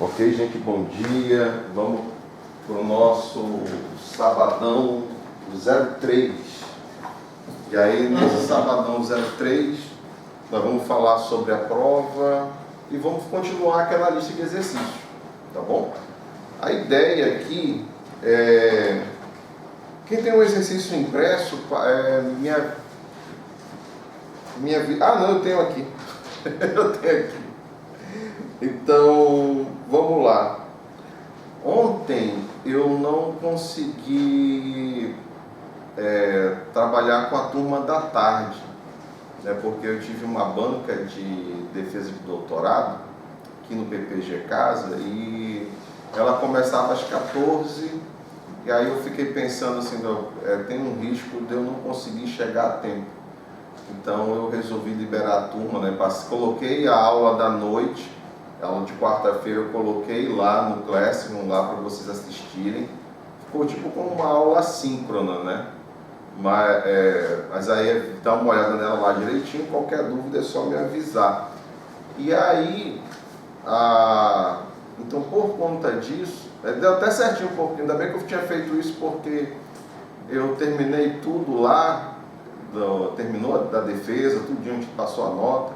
Ok, gente, bom dia. Vamos para o nosso sabadão 03. E aí, nesse sabadão 03, nós vamos falar sobre a prova e vamos continuar aquela lista de exercícios, tá bom? A ideia aqui é... Quem tem um exercício impresso, eu tenho aqui. Eu tenho aqui. Então, vamos lá. Ontem eu não consegui trabalhar com a turma da tarde, né, porque eu tive uma banca de defesa de doutorado aqui no PPG Casa e ela começava às 14, e aí eu fiquei pensando assim, tem um risco de eu não conseguir chegar a tempo. Então eu resolvi liberar a turma, né? Coloquei a aula da noite, a aula de quarta-feira eu coloquei lá no Classroom, lá para vocês assistirem. Ficou tipo como uma aula assíncrona, né? Mas aí dá uma olhada nela lá direitinho, qualquer dúvida é só me avisar. E aí, então por conta disso, deu até certinho um pouquinho, ainda bem que eu tinha feito isso porque eu terminei tudo lá. Terminou da defesa, tudo a gente passou a nota,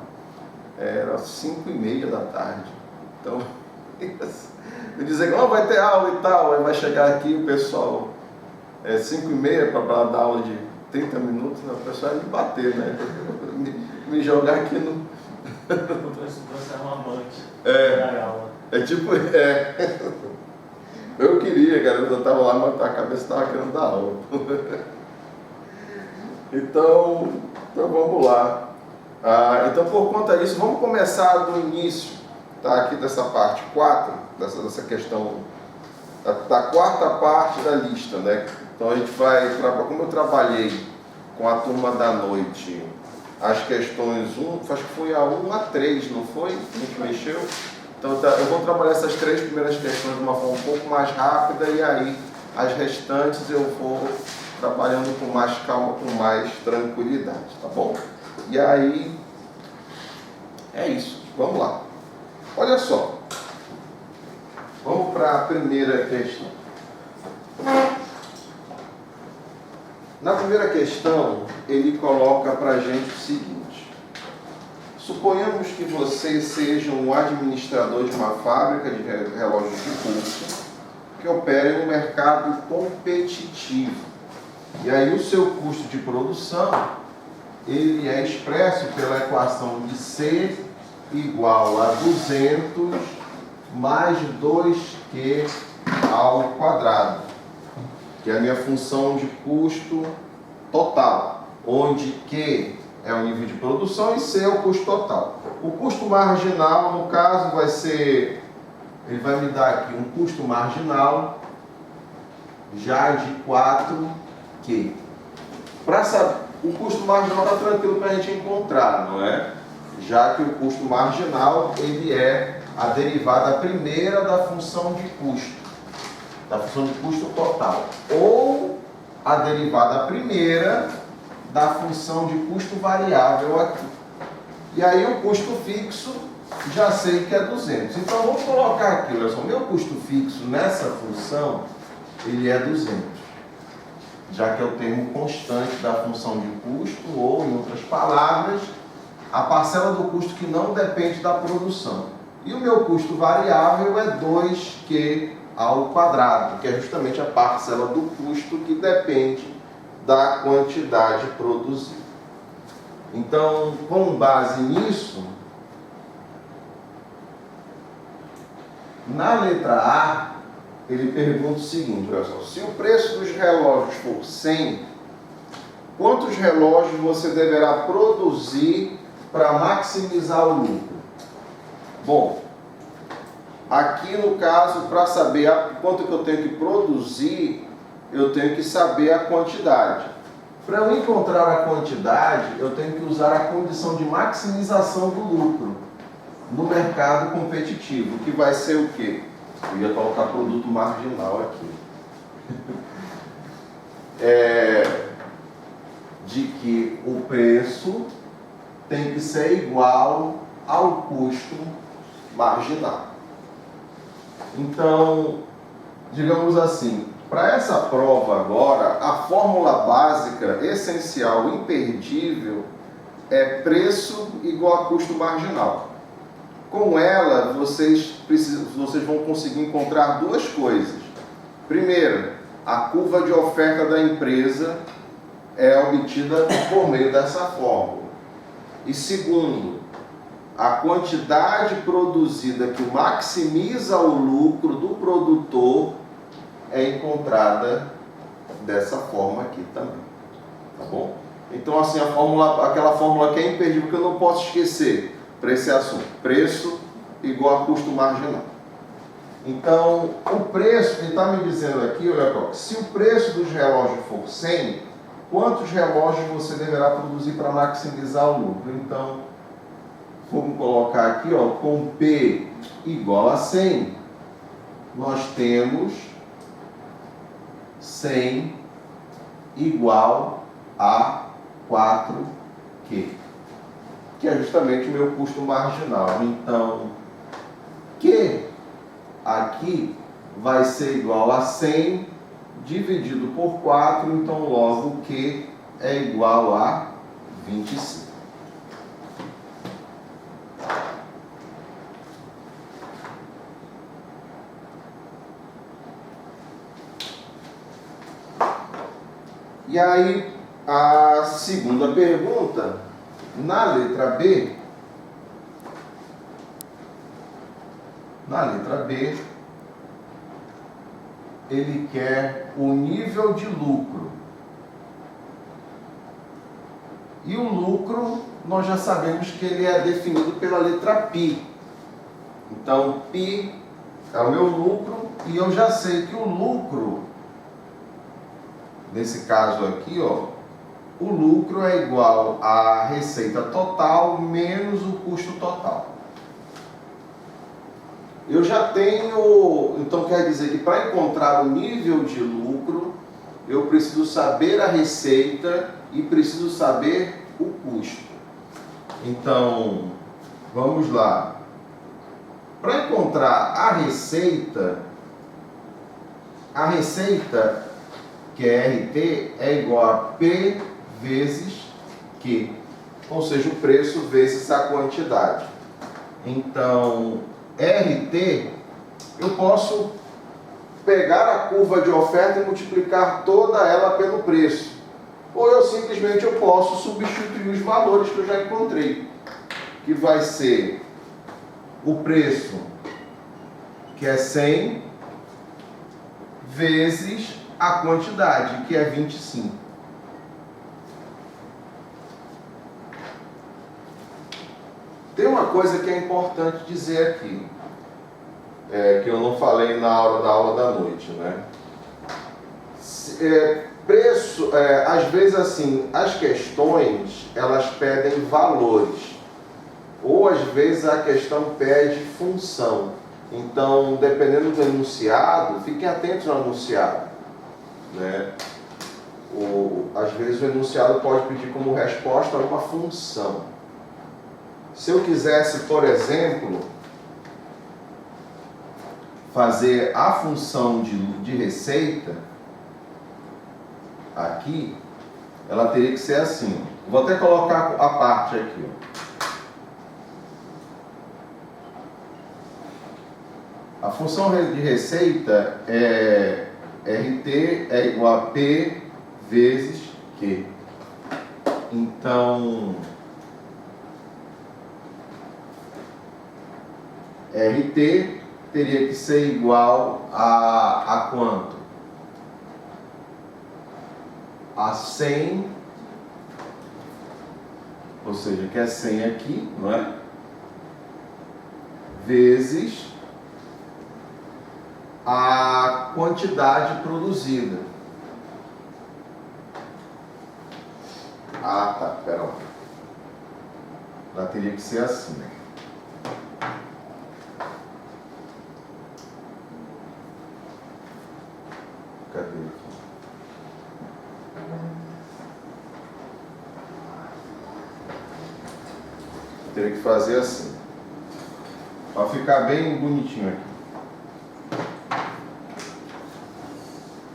era 5h30 da tarde. Então, me dizer que vai ter aula e tal, aí vai chegar aqui o pessoal, 5h30 para dar aula de 30 minutos, né? O pessoal ia me bater, né? Me jogar aqui no... Você é um amante. Eu queria, cara, eu estava lá, mas a cabeça estava querendo dar aula. Então vamos lá. Então, por conta disso, vamos começar do início, tá? Aqui dessa parte 4, dessa questão, da quarta parte da lista, né? Então a gente vai, como eu trabalhei com a turma da noite, as questões acho que foi a 1 a 3, não foi? A gente mexeu. Então eu vou trabalhar essas 3 primeiras questões de uma forma um pouco mais rápida, e aí as restantes eu vou trabalhando com mais calma, com mais tranquilidade, tá bom? E aí, é isso, vamos lá. Olha só, vamos para a primeira questão. Na primeira questão, ele coloca para a gente o seguinte: suponhamos que você seja um administrador de uma fábrica de relógios de pulso que opera em um mercado competitivo. E aí o seu custo de produção, ele é expresso pela equação de C igual a 200 mais 2Q ao quadrado, que é a minha função de custo total, onde Q é o nível de produção e C é o custo total. O custo marginal, no caso, vai ser, ele vai me dar aqui um custo marginal já de 4Q. Para saber, o custo marginal está tranquilo para a gente encontrar, não é? Já que o custo marginal, ele é a derivada primeira da função de custo, da função de custo total, ou a derivada primeira da função de custo variável aqui. E aí o custo fixo, já sei que é 200. Então vamos colocar aqui, olha só, meu custo fixo nessa função, ele é 200. Já que é o termo constante da função de custo, ou, em outras palavras, a parcela do custo que não depende da produção. E o meu custo variável é 2Q ao quadrado, que é justamente a parcela do custo que depende da quantidade produzida. Então, com base nisso, na letra A, ele pergunta o seguinte, olha só: se o preço dos relógios for 100, quantos relógios você deverá produzir para maximizar o lucro? Bom, aqui no caso, para saber quanto que eu tenho que produzir, eu tenho que saber a quantidade. Para eu encontrar a quantidade, eu tenho que usar a condição de maximização do lucro no mercado competitivo, que vai ser o quê? Eu ia colocar produto marginal aqui. De que o preço tem que ser igual ao custo marginal. Então, digamos assim, para essa prova agora, a fórmula básica, essencial, imperdível, é preço igual a custo marginal. Com ela, vocês vão conseguir encontrar duas coisas. Primeiro, a curva de oferta da empresa é obtida por meio dessa fórmula. E segundo, a quantidade produzida que maximiza o lucro do produtor é encontrada dessa forma aqui também. Tá bom? Então, assim, aquela fórmula que é imperdível, que eu não posso esquecer para esse assunto: preço igual a custo marginal. Então, o preço, ele está me dizendo aqui, olha só, se o preço dos relógios for 100, quantos relógios você deverá produzir para maximizar o lucro? Então, vamos colocar aqui, ó, com P igual a 100, nós temos 100 igual a 4Q, que é justamente o meu custo marginal. Então, Q aqui vai ser igual a 100 dividido por 4, então logo Q é igual a 25. E aí, a segunda pergunta, na letra B, ele quer o nível de lucro. E o lucro, nós já sabemos que ele é definido pela letra π. Então, π é o meu lucro, e eu já sei que o lucro, nesse caso aqui, ó, o lucro é igual à receita total menos o custo total. Eu já tenho, então quer dizer que para encontrar o nível de lucro, eu preciso saber a receita e preciso saber o custo. Então, vamos lá. Para encontrar a receita, que é RT, é igual a P vezes Q, ou seja, o preço vezes a quantidade. Então, RT, eu posso pegar a curva de oferta e multiplicar toda ela pelo preço. Ou eu simplesmente posso substituir os valores que eu já encontrei, que vai ser o preço, que é 100, vezes a quantidade, que é 25. Tem uma coisa que é importante dizer aqui, que eu não falei na aula da noite, né? Preço, às vezes assim, as questões, elas pedem valores, ou às vezes a questão pede função. Então, dependendo do enunciado, fiquem atentos ao enunciado, né? Às vezes o enunciado pode pedir como resposta uma função. Se eu quisesse, por exemplo, fazer a função de receita, aqui, ela teria que ser assim. Vou até colocar a parte aqui, ó. A função de receita é RT é igual a P vezes Q. Então, RT teria que ser igual a quanto? A 100, ou seja, que é 100 aqui, não é? Vezes a quantidade produzida. Ah, tá, pera lá. Ela teria que ser assim, né? Cadê aqui? Teria que fazer assim, para ficar bem bonitinho aqui.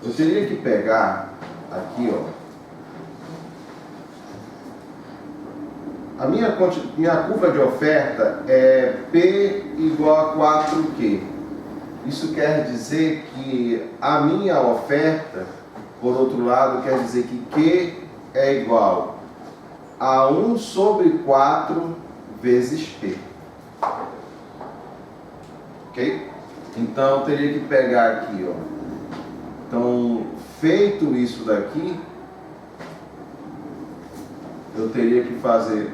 eu teria que pegar aqui, ó, a minha curva de oferta é P igual a 4Q. Isso quer dizer que a minha oferta, por outro lado, quer dizer que Q é igual a 1 sobre 4 vezes P. Ok? Então, eu teria que pegar aqui, ó. Então, feito isso daqui, eu teria que fazer...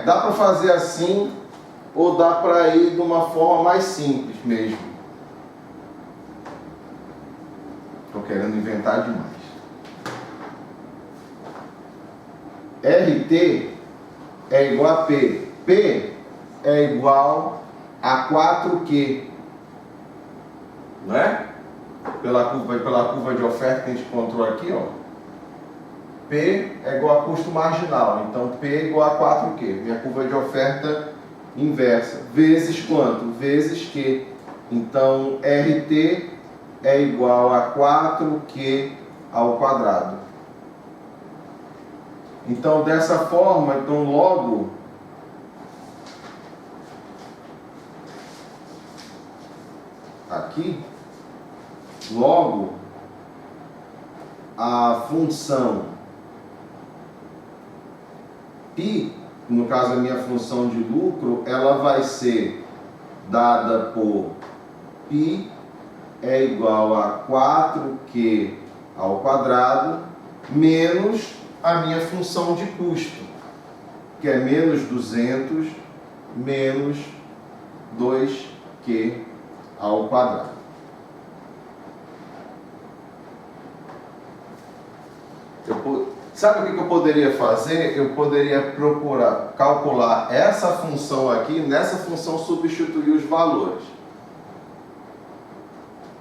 dá para fazer assim, ou dá para ir de uma forma mais simples mesmo. Estou querendo inventar demais. RT é igual a P. P é igual a 4Q. Não é? Pela curva de oferta que a gente encontrou aqui, ó. P é igual a custo marginal. Então, P é igual a 4Q. Minha curva de oferta inversa. Vezes quanto? Vezes Q. Então, RT é igual a 4Q ao quadrado. Então, dessa forma, então logo aqui, logo a função π, no caso a minha função de lucro, ela vai ser dada por π é igual a 4Q ao quadrado menos a minha função de custo, que é menos 200 menos 2Q ao quadrado. Sabe o que eu poderia fazer? Eu poderia procurar calcular essa função aqui, nessa função substituir os valores.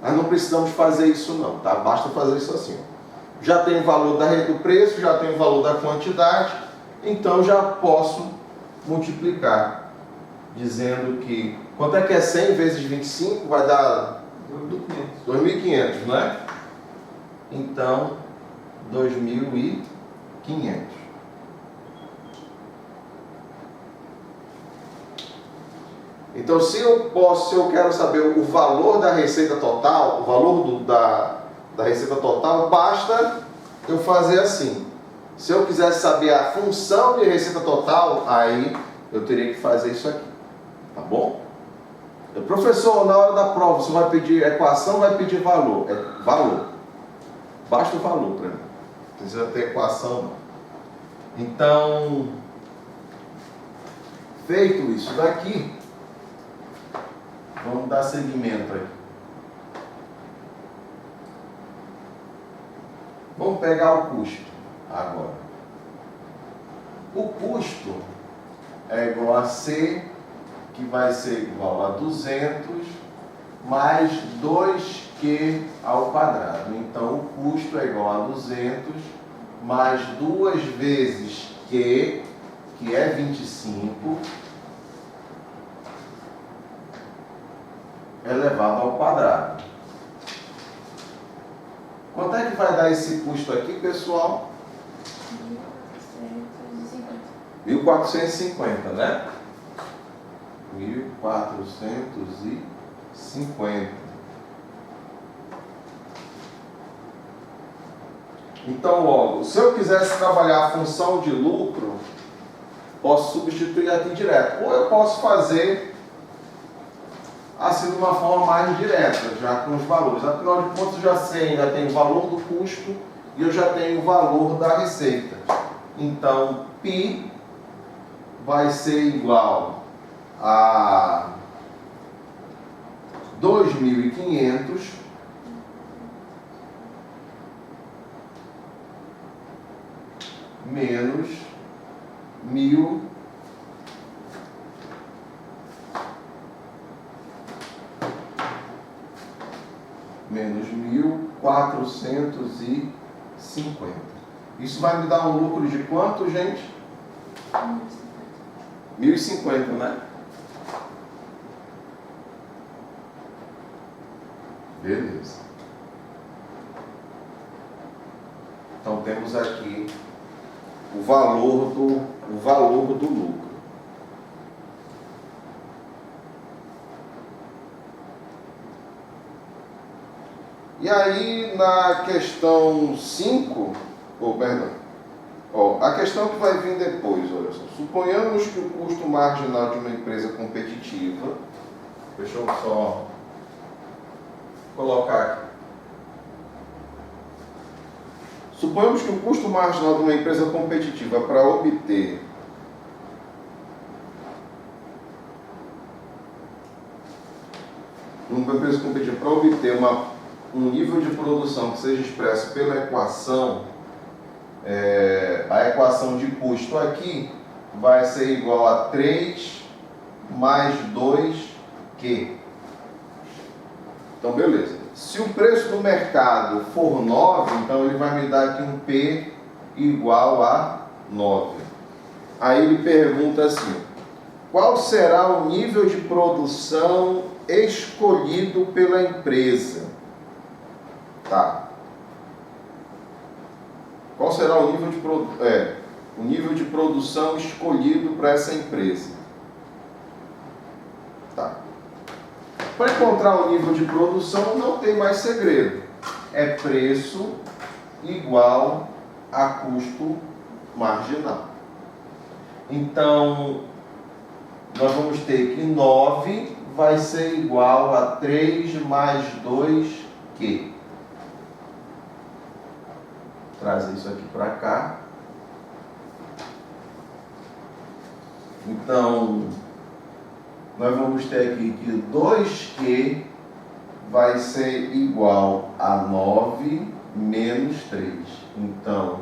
Mas não precisamos fazer isso não, tá? Basta fazer isso assim. Já tem o valor do preço, já tem o valor da quantidade, então já posso multiplicar, dizendo que... Quanto é que é 100 vezes 25? Vai dar 2.500, não é? Então, 2.500. Então, se eu quero saber o valor da receita total, o valor da receita total, basta eu fazer assim. Se eu quisesse saber a função de receita total, aí eu teria que fazer isso aqui. Tá bom? Professor, na hora da prova, você vai pedir equação ou vai pedir valor? É valor. Basta o valor para mim. Não precisa ter equação, não. Então, feito isso daqui, vamos dar seguimento aí. Vamos pegar o custo agora. O custo é igual a C, que vai ser igual a 200 mais 2Q ao quadrado. Então, o custo é igual a 200 mais 2 vezes Q, que é 25, elevado ao quadrado. Quanto é que vai dar esse custo aqui, pessoal? 1.450, né? 1.450. Então, logo, se eu quisesse trabalhar a função de lucro, posso substituir aqui direto. Ou eu posso fazer assim de uma forma mais direta, já com os valores. Afinal de contas, eu já sei, já tenho o valor do custo e eu já tenho o valor da receita. Então, π vai ser igual a 2.500 menos 1.000 menos 1.450. Isso vai me dar um lucro de quanto, gente? 1.050, né? Beleza. Então temos aqui o valor do lucro. E aí na questão 5, a questão que vai vir depois, olha só. Suponhamos que o custo marginal de uma empresa competitiva, deixa eu só colocar aqui. Suponhamos que o custo marginal de uma empresa competitiva para obter um nível de produção que seja expresso pela equação, a equação de custo aqui vai ser igual a 3 mais 2Q. Então, beleza. Se o preço do mercado for 9, então ele vai me dar aqui um P igual a 9. Aí ele pergunta assim: qual será o nível de produção escolhido pela empresa? Tá. Qual será o nível de produção escolhido para essa empresa? Tá. Para encontrar o nível de produção não tem mais segredo. É preço igual a custo marginal. Então, nós vamos ter que 9 vai ser igual a 3 mais 2Q. Trazer isso aqui para cá. Então, nós vamos ter aqui que 2Q vai ser igual a 9 menos 3. Então,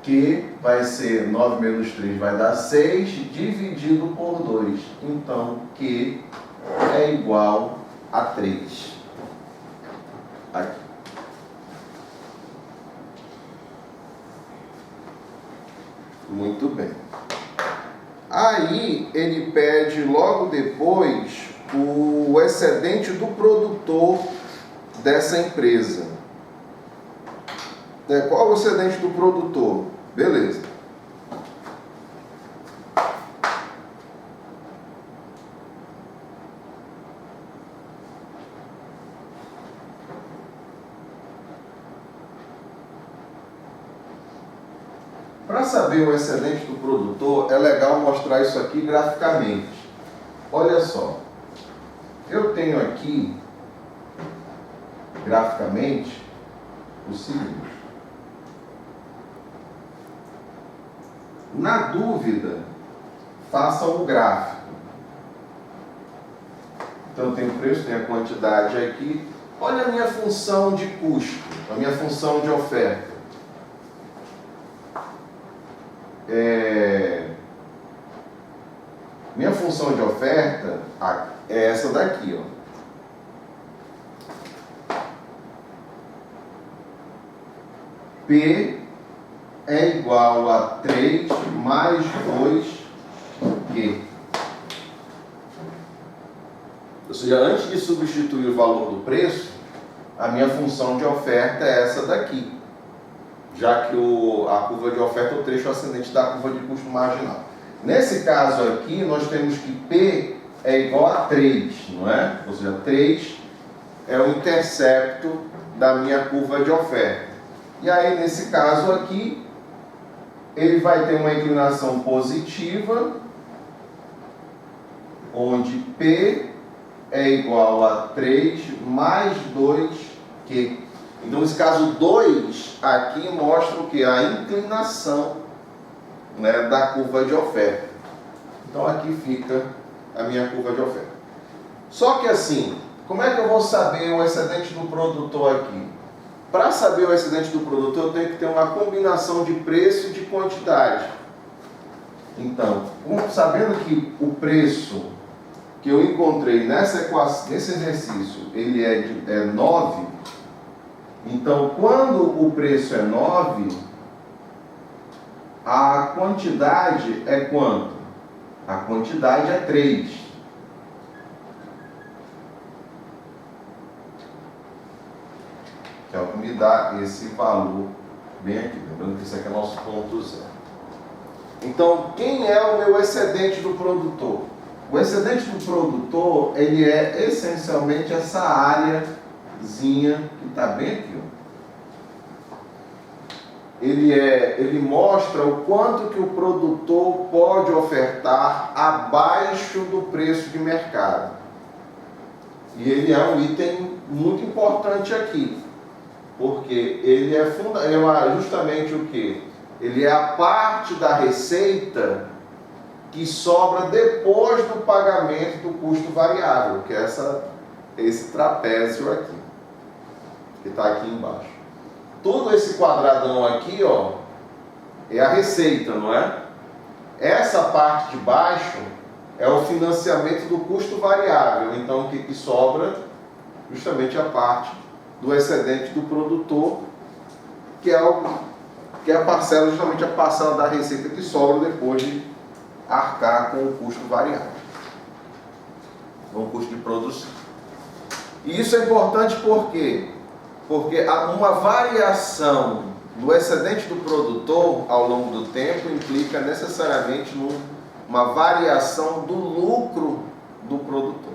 Q vai ser 9 menos 3, vai dar 6, dividido por 2. Então, Q é igual a 3. Aqui. Muito bem. Aí ele pede logo depois o excedente do produtor dessa empresa. Qual é o excedente do produtor? Beleza. Para saber o excedente do produtor, é legal mostrar isso aqui graficamente. Olha só, eu tenho aqui, graficamente, o seguinte. Na dúvida, façam o gráfico. Então, tem o preço, tem a quantidade aqui. Olha a minha função de custo, a minha função de oferta. Minha função de oferta é essa daqui, ó. P é igual a 3 mais 2Q. Ou seja, antes de substituir o valor do preço, a minha função de oferta é essa daqui. Já que a curva de oferta é o trecho ascendente da curva de custo marginal. Nesse caso aqui, nós temos que P é igual a 3, não é? Ou seja, 3 é o intercepto da minha curva de oferta. E aí, nesse caso aqui, ele vai ter uma inclinação positiva, onde P é igual a 3 mais 2Q. Então, nesse caso 2 aqui mostra o que? A inclinação, né, da curva de oferta. Então, aqui fica a minha curva de oferta. Só que assim, como é que eu vou saber o excedente do produtor aqui? Para saber o excedente do produtor, eu tenho que ter uma combinação de preço e de quantidade. Então, sabendo que o preço que eu encontrei nesse exercício, ele é 9, então quando o preço é 9, a quantidade é quanto? A quantidade é 3. que é o que me dá esse valor bem aqui. Lembrando que isso aqui é nosso ponto zero. Então, quem é o meu excedente do produtor? O excedente do produtor, ele é essencialmente essa áreazinha que está bem aqui. Ó. Ele mostra o quanto que o produtor pode ofertar abaixo do preço de mercado. E ele é um item muito importante aqui, porque ele é justamente o quê? Ele é a parte da receita que sobra depois do pagamento do custo variável, que é esse trapézio aqui, que está aqui embaixo. Todo esse quadradão aqui, ó, é a receita, não é? Essa parte de baixo é o financiamento do custo variável. Então, o que sobra? Justamente a parte do excedente do produtor, que é a parcela, justamente a parcela da receita que sobra depois de arcar com o custo variável, com o custo de produção. E isso é importante por quê? Porque uma variação do excedente do produtor ao longo do tempo implica necessariamente uma variação do lucro do produtor.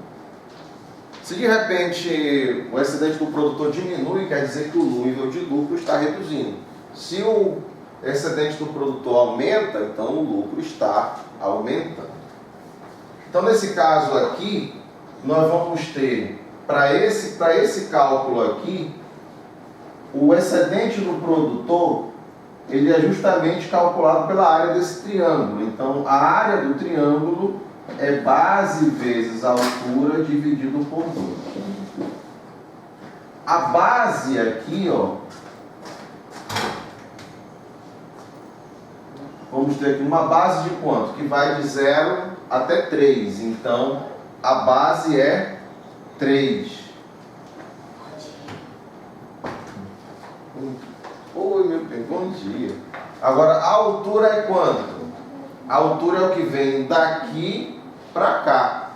Se de repente o excedente do produtor diminui, quer dizer que o nível de lucro está reduzindo. Se o excedente do produtor aumenta, então o lucro está aumentando. Então, nesse caso aqui, nós vamos ter, para esse cálculo aqui, o excedente do produtor, ele é justamente calculado pela área desse triângulo. Então, a área do triângulo é base vezes a altura dividido por 2. A base aqui, ó, vamos ter aqui uma base de quanto? Que vai de 0 até 3. Então, a base é 3. Oi, meu bem, bom dia. Agora, a altura é quanto? A altura é o que vem daqui para cá.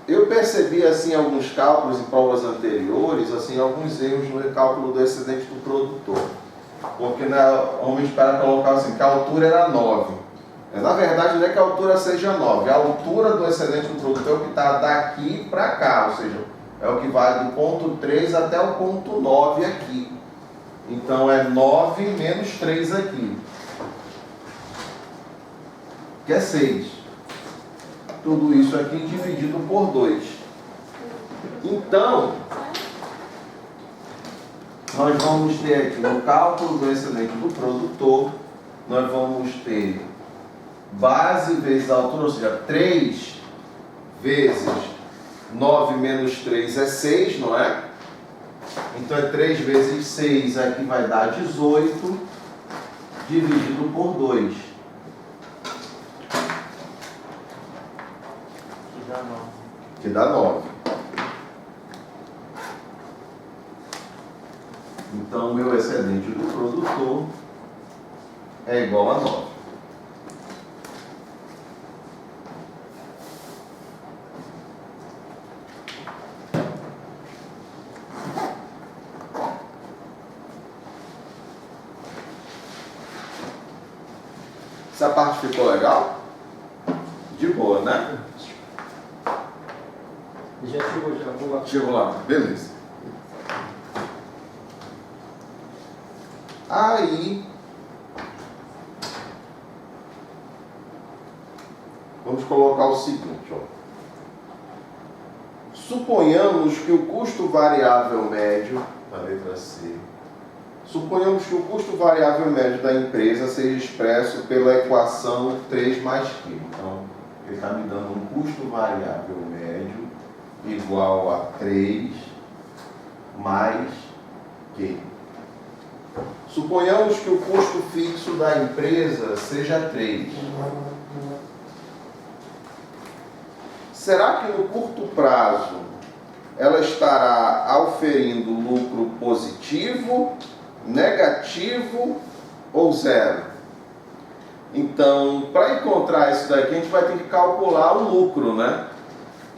Eu percebi, assim, alguns cálculos em provas anteriores, assim, alguns erros no cálculo do excedente do produtor. Porque normalmente para colocar assim, que a altura era 9. Na verdade, não é que a altura seja 9. A altura do excedente do produtor é o que está daqui para cá, ou seja, é o que vai do ponto 3 até o ponto 9 aqui. Então é 9 menos 3 aqui, que é 6. Tudo isso aqui dividido por 2. Então, nós vamos ter aqui no cálculo do excedente do produtor, nós vamos ter base vezes a altura, ou seja, 3 vezes 9 menos 3 é 6, não é? Então é 3 vezes 6, aqui vai dar 18, dividido por 2. Que dá 9. Então, o meu excedente do produtor é igual a 9. Essa parte ficou legal? De boa, né? Já chegou, já vou lá. Chegou lá, beleza. Aí, vamos colocar o seguinte, ó. Suponhamos que o custo variável médio, a letra C, suponhamos que o custo variável médio da empresa seja expresso pela equação 3 mais Q. Então, ele está me dando um custo variável médio igual a 3 mais Q. Suponhamos que o custo fixo da empresa seja 3. Será que no curto prazo ela estará auferindo lucro positivo, negativo ou zero? Então, para encontrar isso daqui, a gente vai ter que calcular o lucro, né?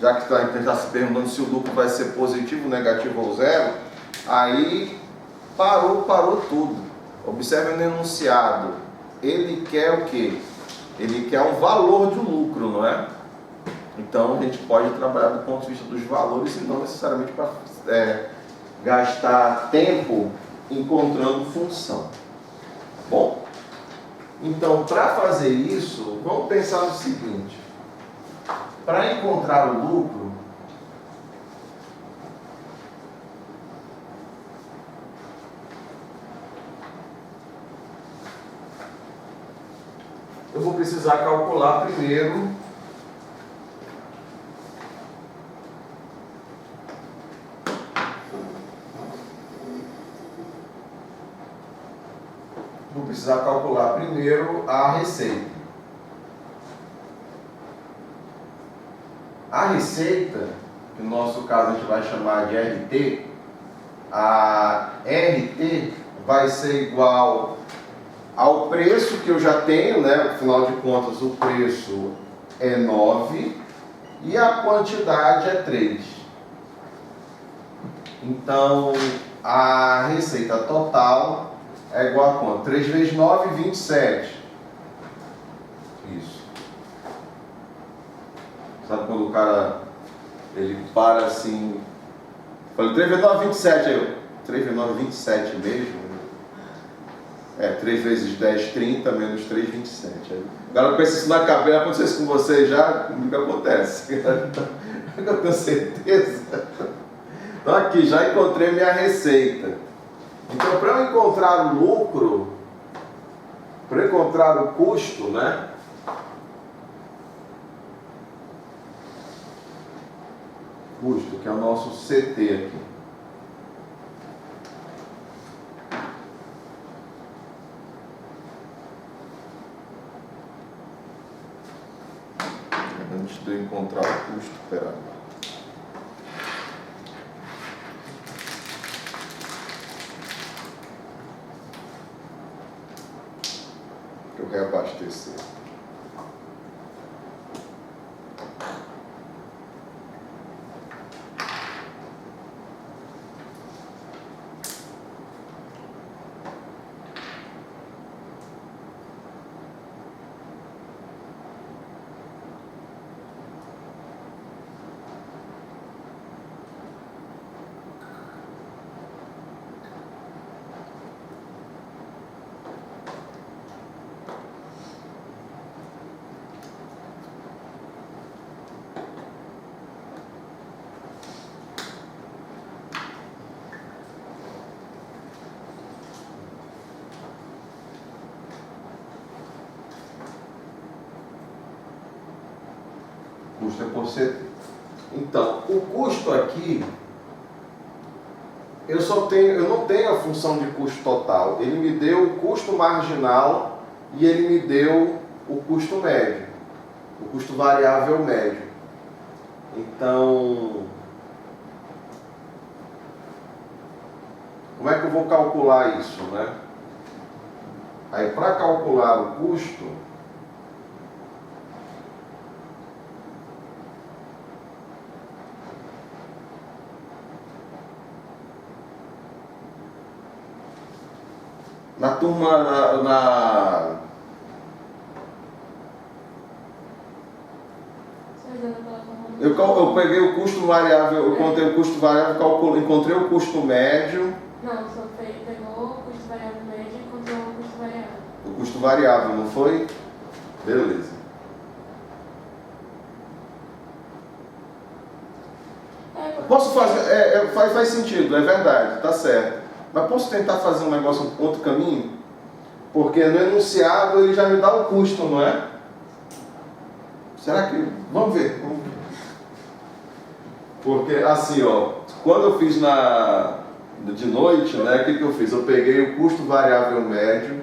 Já que a gente está se perguntando se o lucro vai ser positivo, negativo ou zero, Aí parou tudo. Observe no enunciado. Ele quer o quê? Ele quer um valor de lucro, não é? Então a gente pode trabalhar do ponto de vista dos valores e não necessariamente para gastar tempo encontrando função. Bom, então para fazer isso, vamos pensar no seguinte: para encontrar o lucro, eu vou precisar calcular primeiro a receita. A receita, que no nosso caso a gente vai chamar de RT, a RT vai ser igual ao preço que eu já tenho, né? Afinal de contas, o preço é 9 e a quantidade é 3. Então, a receita total é igual a quanto? 3 vezes 9, 27. Isso. Sabe quando o cara, ele para assim... Falei, 3 vezes 9, 27. Eu, 3 vezes 9, 27 mesmo? 3 vezes 10, 30, menos 3, 27. O cara pensa isso na cabeça, aconteceu isso com você já? Nunca acontece. Eu tenho certeza. Então aqui, já encontrei minha receita. Então, para eu encontrar o lucro, para eu encontrar o custo, né? Custo, que é o nosso CT aqui. Antes de eu encontrar o custo, espera. Eu reabastecer. Custo é por CT. Então, o custo aqui, eu não tenho a função de custo total. Ele me deu o custo marginal e ele me deu o custo médio, o custo variável médio. Então, como é que eu vou calcular isso, né? Aí, para calcular o custo, na turma, eu peguei o custo variável, eu contei o custo variável, encontrei o custo médio. Não, só pegou o custo variável médio e encontrou o custo variável. O custo variável, não foi? Beleza. Posso fazer, faz sentido, é verdade, tá certo. Mas posso tentar fazer um negócio, outro caminho? Porque no enunciado ele já me dá o custo, não é? Será que... Vamos ver. Porque assim, ó, quando eu fiz de noite, né, o que eu fiz? Eu peguei o custo variável médio,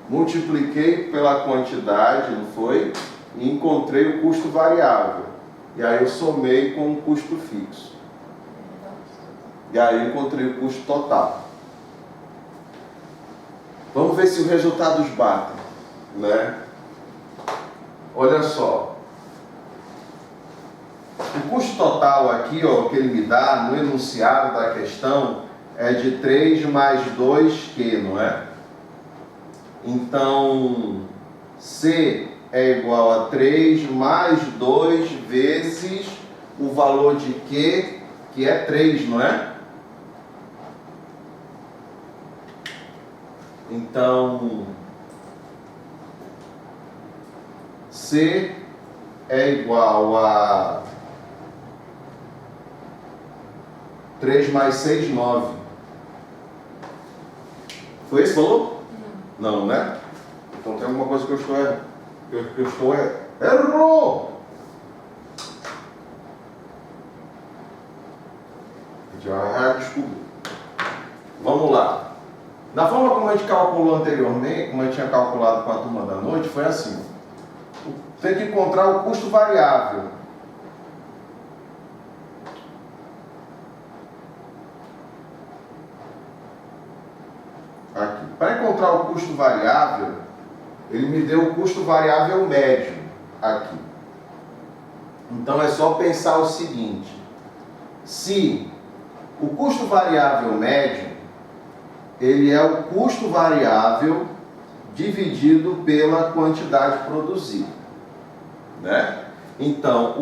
multipliquei pela quantidade, não foi? E encontrei o custo variável. E aí eu somei com o custo fixo. E aí eu encontrei o custo total. Vamos ver se os resultados batem, né? Olha só. O custo total aqui, ó, que ele me dá no enunciado da questão é de 3 mais 2Q, não é? Então, C é igual a 3 mais 2 vezes o valor de Q, que é 3, não é? Então, C é igual a 3 mais 6, 9. Foi esse valor? Não, né? Então tem alguma coisa que eu estou errando. Eu estou errando. Errou! Já descobri. Vamos lá. Da forma como a gente calculou anteriormente, como a gente tinha calculado com a turma da noite, foi assim. Tem que encontrar o custo variável. Aqui. Para encontrar o custo variável, ele me deu o custo variável médio aqui. Então é só pensar o seguinte: se o custo variável médio, ele é o custo variável dividido pela quantidade produzida, né? Então,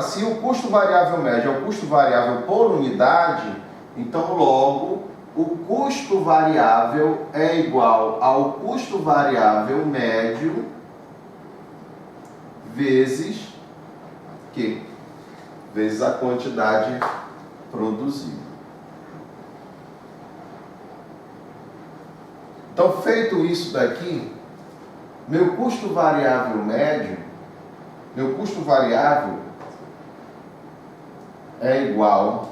se o custo variável médio é o custo variável por unidade, então logo o custo variável é igual ao custo variável médio vezes Q, vezes a quantidade produzida. Então, feito isso daqui, meu custo variável médio, meu custo variável é igual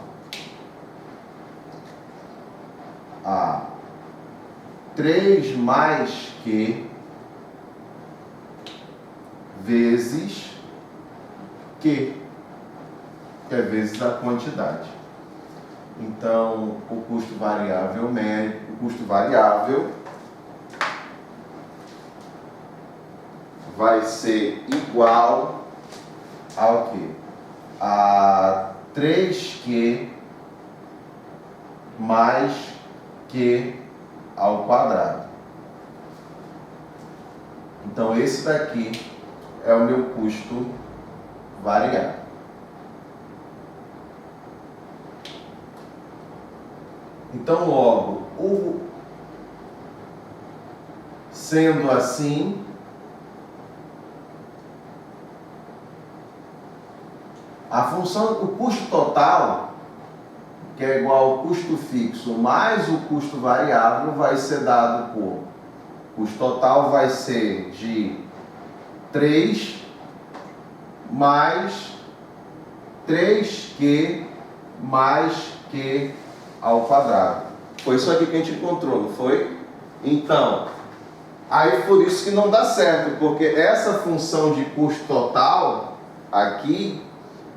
a 3 mais Q vezes Q, que é vezes a quantidade. Então, o custo variável médio, o custo variável vai ser igual ao quê? A 3Q mais Q ao quadrado. Então, esse daqui é o meu custo variável. Então, logo, sendo assim, a função, o custo total, que é igual ao custo fixo mais o custo variável, vai ser dado por, o custo total vai ser de 3 mais 3Q mais Q ao quadrado. Foi isso aqui que a gente encontrou, não foi? Então, aí por isso que não dá certo, porque essa função de custo total aqui,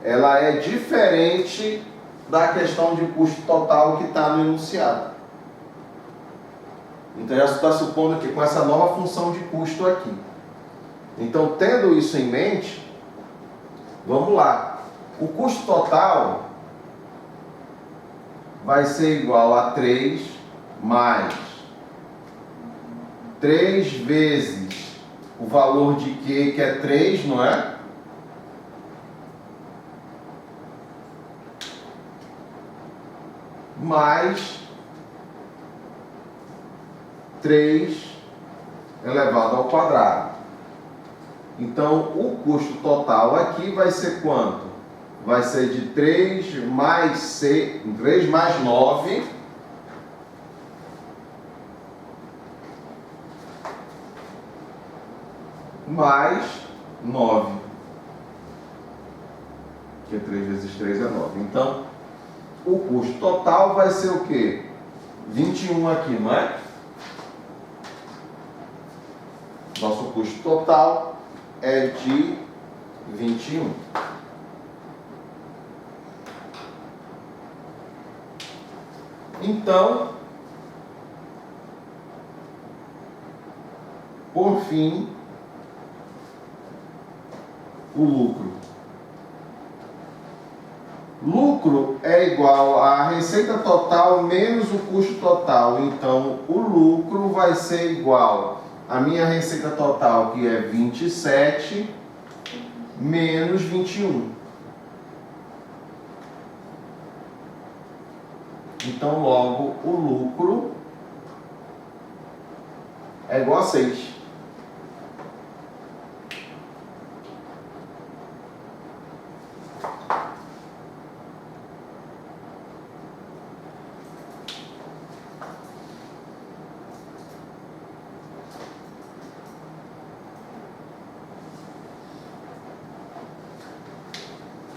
ela é diferente da questão de custo total que está no enunciado. Então, já está supondo que com essa nova função de custo aqui. Então, tendo isso em mente, vamos lá. O custo total vai ser igual a 3 mais 3 vezes o valor de Q, que é 3, não é? Mais 3 elevado ao quadrado. Então, o custo total aqui vai ser quanto? Vai ser de 3 mais 9 mais 9. Porque 3 vezes 3 é 9. Então, o custo total vai ser o quê? 21 aqui, não é? Nosso custo total é de 21. Então, por fim, o lucro. Lucro é igual à receita total menos o custo total. Então, o lucro vai ser igual à minha receita total, que é 27, menos 21. Então, logo, o lucro é igual a 6.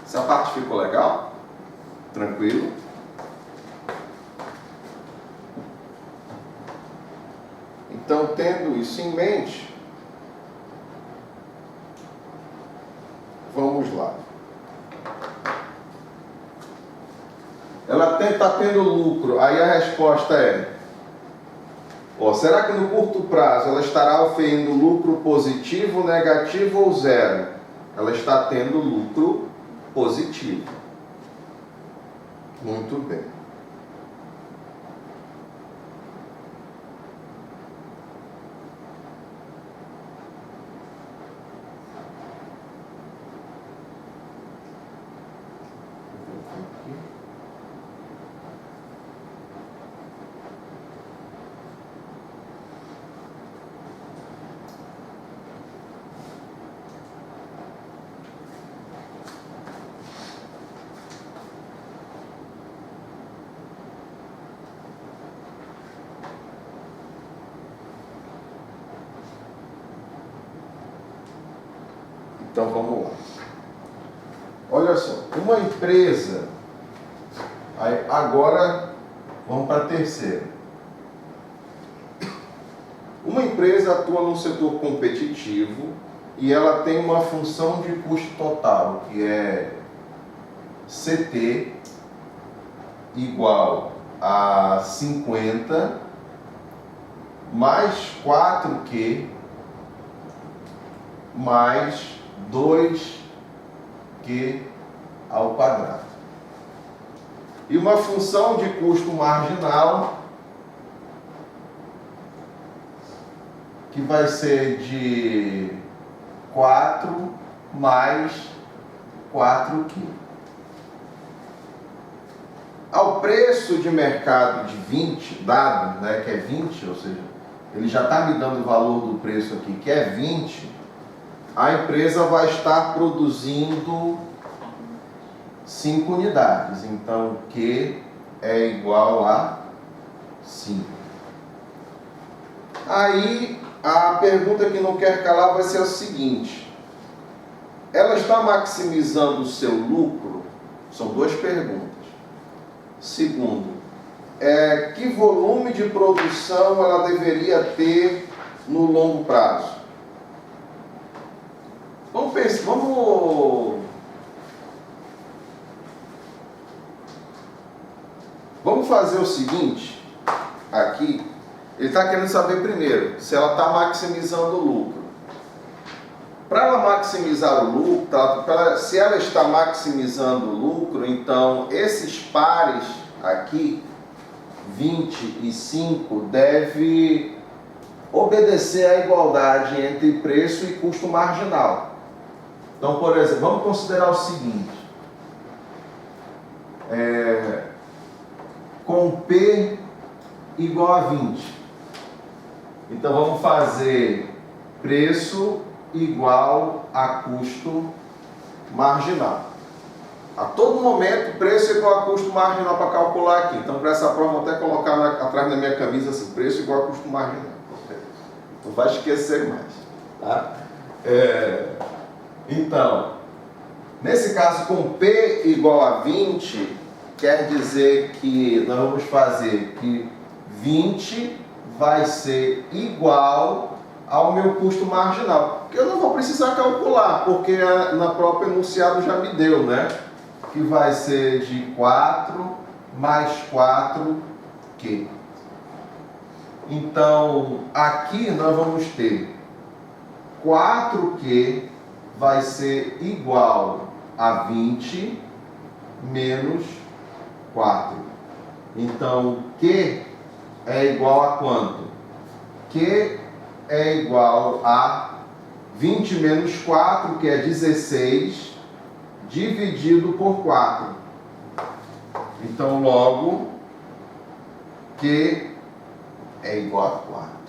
Essa parte ficou legal? Tranquilo? Então, tendo isso em mente, vamos lá. Ela está tendo lucro, aí a resposta é: será que no curto prazo ela estará oferindo lucro positivo, negativo ou zero? Ela está tendo lucro positivo. Muito bem. Então vamos lá. Olha só, uma empresa, agora vamos para a terceira. Uma empresa atua num setor competitivo e ela tem uma função de custo total, que é CT igual a 50 mais 4Q mais 2Q ao quadrado. E uma função de custo marginal que vai ser de 4 mais 4Q. Ao preço de mercado de 20, dado, né, que é 20, ou seja, ele já está me dando o valor do preço aqui, que é 20, a empresa vai estar produzindo 5 unidades. Então, Q é igual a 5. Aí, a pergunta que não quer calar vai ser a seguinte: ela está maximizando o seu lucro? São duas perguntas. Segundo, que volume de produção ela deveria ter no longo prazo? Vamos pensar, vamos fazer o seguinte, aqui, ele está querendo saber primeiro se ela está maximizando o lucro. Para ela maximizar o lucro, se ela está maximizando o lucro, então esses pares aqui, 20 e 5, deve obedecer à igualdade entre preço e custo marginal. Então, por exemplo, vamos considerar o seguinte: com P igual a 20. Então, vamos fazer preço igual a custo marginal. A todo momento, preço igual a custo marginal para calcular aqui. Então, para essa prova, vou até colocar atrás da minha camisa assim: preço igual a custo marginal. Não vai esquecer mais. Tá? Então, nesse caso, com P igual a 20, quer dizer que nós vamos fazer que 20 vai ser igual ao meu custo marginal. Que eu não vou precisar calcular, porque na própria enunciado já me deu, né? Que vai ser de 4 mais 4Q. Então, aqui nós vamos ter 4Q vai ser igual a 20 menos 4. Então, Q é igual a quanto? Q é igual a 20 menos 4, que é 16, dividido por 4. Então, logo, Q é igual a 4.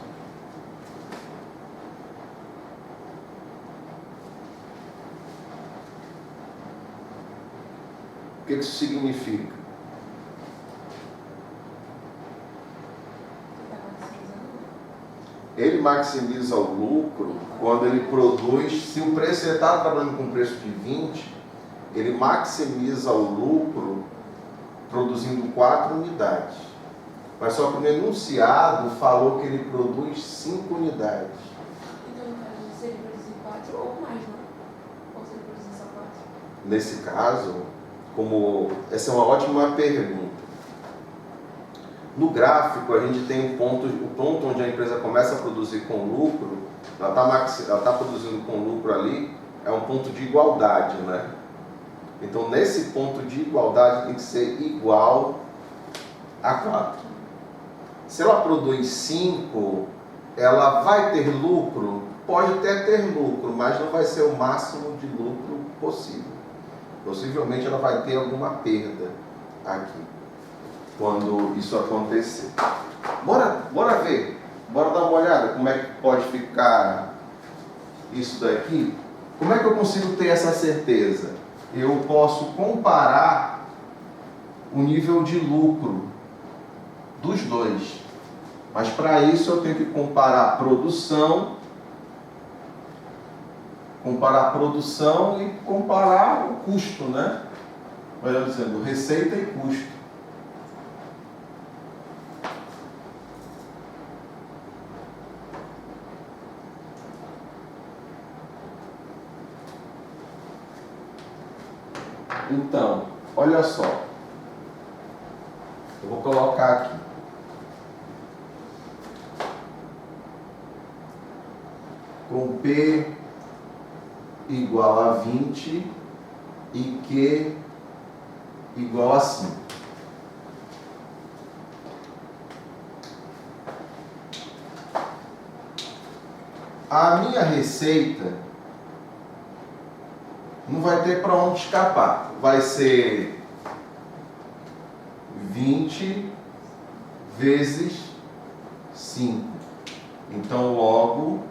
O que isso significa? Ele maximiza o lucro quando ele produz, se o preço ele está trabalhando com preço de 20, ele maximiza o lucro produzindo 4 unidades. Mas só que no enunciado falou que ele produz 5 unidades. Então, no caso, se ele produzir 4 ou mais, não? Ou se ele produzir só 4? Nesse caso, essa é uma ótima pergunta. No gráfico, a gente tem o ponto onde a empresa começa a produzir com lucro, ela está produzindo com lucro ali, é um ponto de igualdade, né? Então, nesse ponto de igualdade tem que ser igual a 4. Se ela produz 5, ela vai ter lucro? Pode até ter lucro, mas não vai ser o máximo de lucro possível. Possivelmente ela vai ter alguma perda aqui, quando isso acontecer. Bora ver, bora dar uma olhada como é que pode ficar isso daqui. Como é que eu consigo ter essa certeza? Eu posso comparar o nível de lucro dos dois, mas para isso eu tenho que comparar a produção e comparar o custo, né? Melhor dizendo, receita e custo. Então, olha só. Eu vou colocar aqui. Com P igual a 20 e Q igual a 5. A minha receita não vai ter para onde escapar. Vai ser 20 vezes 5. Então, logo,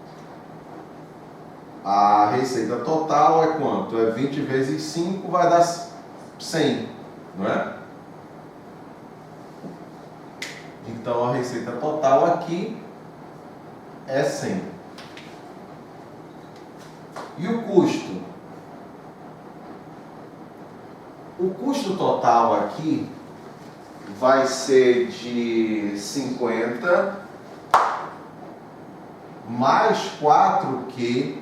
a receita total é quanto? É 20 vezes 5, vai dar 100, não é? Então, a receita total aqui é 100. E o custo? O custo total aqui vai ser de 50 mais 4Q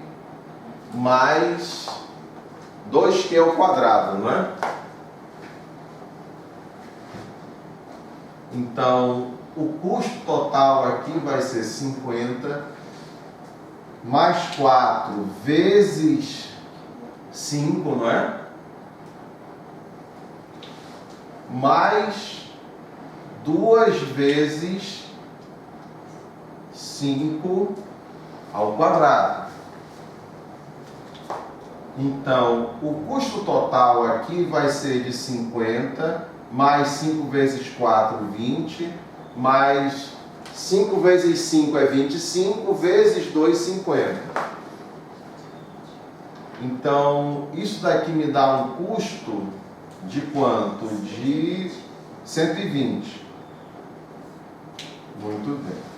mais 2Q ao quadrado, não é? Então, o custo total aqui vai ser 50 mais 4 vezes 5, não é? Mais 2 vezes 5 ao quadrado. Então, o custo total aqui vai ser de 50, mais 5 vezes 4, 20, mais 5 vezes 5 é 25, vezes 2, 50. Então, isso daqui me dá um custo de quanto? De 120. Muito bem.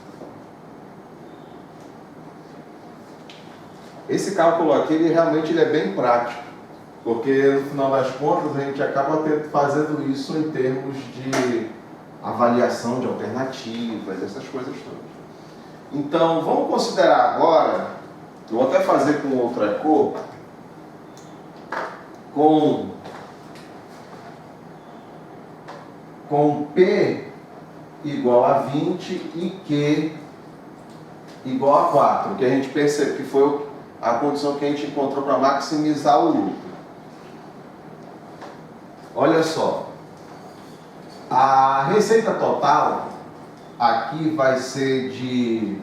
Esse cálculo aqui, ele realmente é bem prático, porque no final das contas a gente acaba fazendo isso em termos de avaliação de alternativas, essas coisas todas. Então, vamos considerar agora, eu vou até fazer com outra cor, com P igual a 20 e Q igual a 4, que a gente percebe que foi a condição que a gente encontrou para maximizar o lucro. olha só, a receita total aqui vai ser de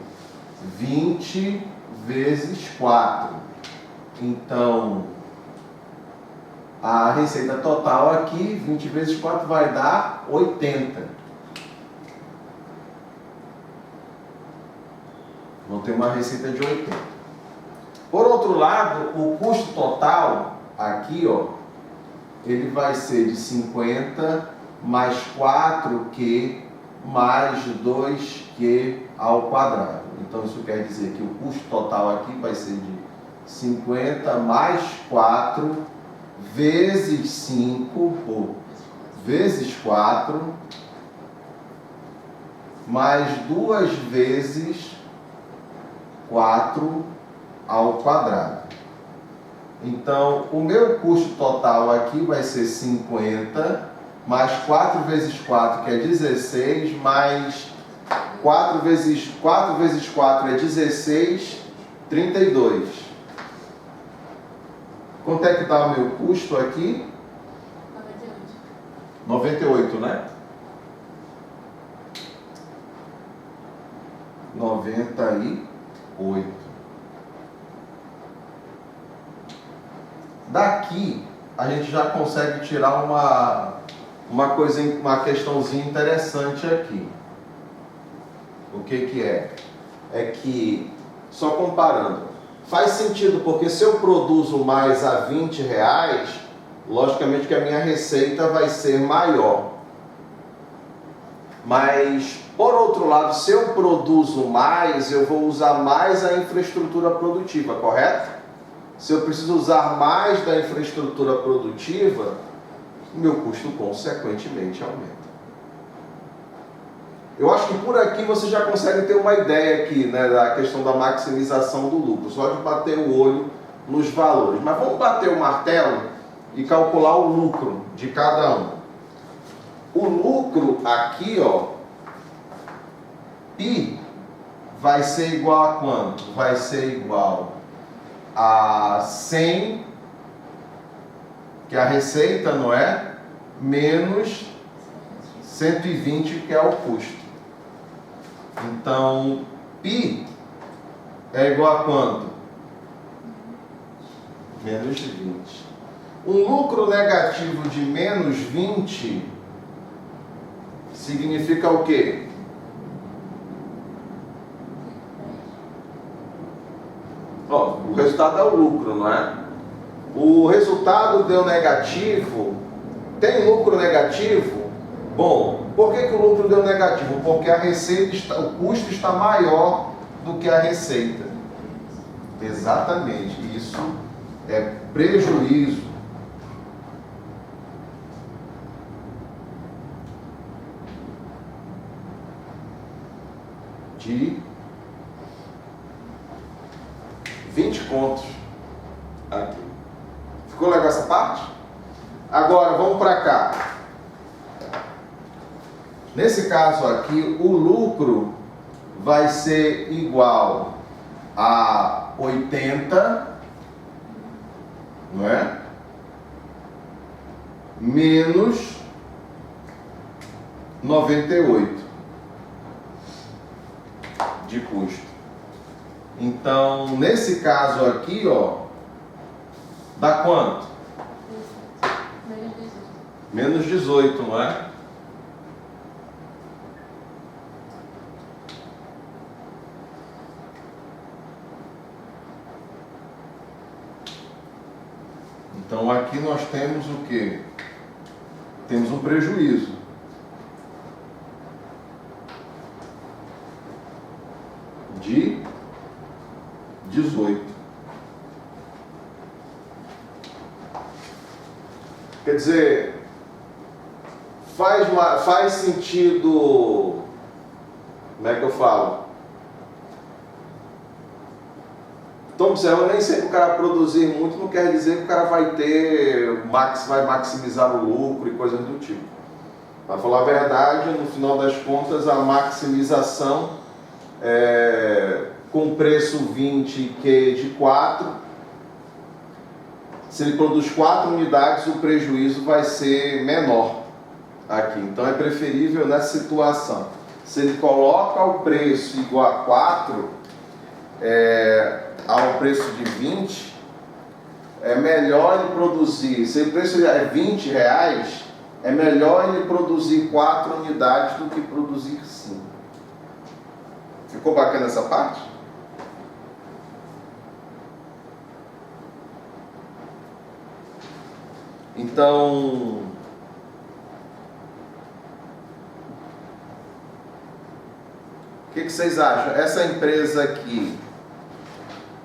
20 vezes 4. Então, a receita total aqui, 20 vezes 4, vai dar 80. Vão ter uma receita de 80. Por outro lado, o custo total aqui, ó, ele vai ser de 50 mais 4Q mais 2Q ao quadrado. Então isso quer dizer que o custo total aqui vai ser de 50 mais 4 vezes 5 vezes 4 mais 2 vezes 4 ao quadrado. Então, o meu custo total aqui vai ser 50, mais 4 vezes 4, que é 16, mais 4 vezes 4 é 16, 32. Quanto é que dá o meu custo aqui? 98, né? 98. Daqui a gente já consegue tirar uma questãozinha interessante aqui. O que é? É que, só comparando, faz sentido porque se eu produzo mais a R$20, logicamente que a minha receita vai ser maior. Mas, por outro lado, se eu produzo mais, eu vou usar mais a infraestrutura produtiva, correto? Se eu preciso usar mais da infraestrutura produtiva, o meu custo consequentemente aumenta. Eu acho que por aqui você já consegue ter uma ideia aqui, né, da questão da maximização do lucro, só de bater o olho nos valores. Mas vamos bater o martelo e calcular o lucro de cada um. O lucro aqui, ó, π vai ser igual a quanto? Vai ser igual a 100, que é a receita, não é? Menos 120, que é o custo. Então, π é igual a quanto? Menos 20. Um lucro negativo de menos 20 significa o quê? Ó, o resultado é o lucro, não é? O resultado deu negativo. Tem lucro negativo? Bom, por que o lucro deu negativo? Porque a receita o custo está maior do que a receita. Exatamente, isso é prejuízo. De 20 contos aqui. Ficou legal essa parte? Agora vamos para cá. Nesse caso aqui, o lucro vai ser igual a 80, não é? Menos 98 de custo. Então, nesse caso aqui, ó, dá quanto? Menos 18, não é? Então aqui nós temos o quê? Temos um prejuízo. De 18. Quer dizer, faz sentido, como é que eu falo? Então, observa, nem sempre o cara produzir muito não quer dizer que o cara vai maximizar o lucro e coisas do tipo. Para falar a verdade, no final das contas, a maximização com preço 20Q de 4 Se ele produz 4 unidades, o prejuízo vai ser menor aqui. Então é preferível nessa situação. Se ele coloca o preço igual a 4, ao preço de 20, é melhor ele produzir, se o preço é R$20, é melhor ele produzir 4 unidades do que produzir 5. Ficou bacana essa parte? Então, o que vocês acham? Essa empresa aqui,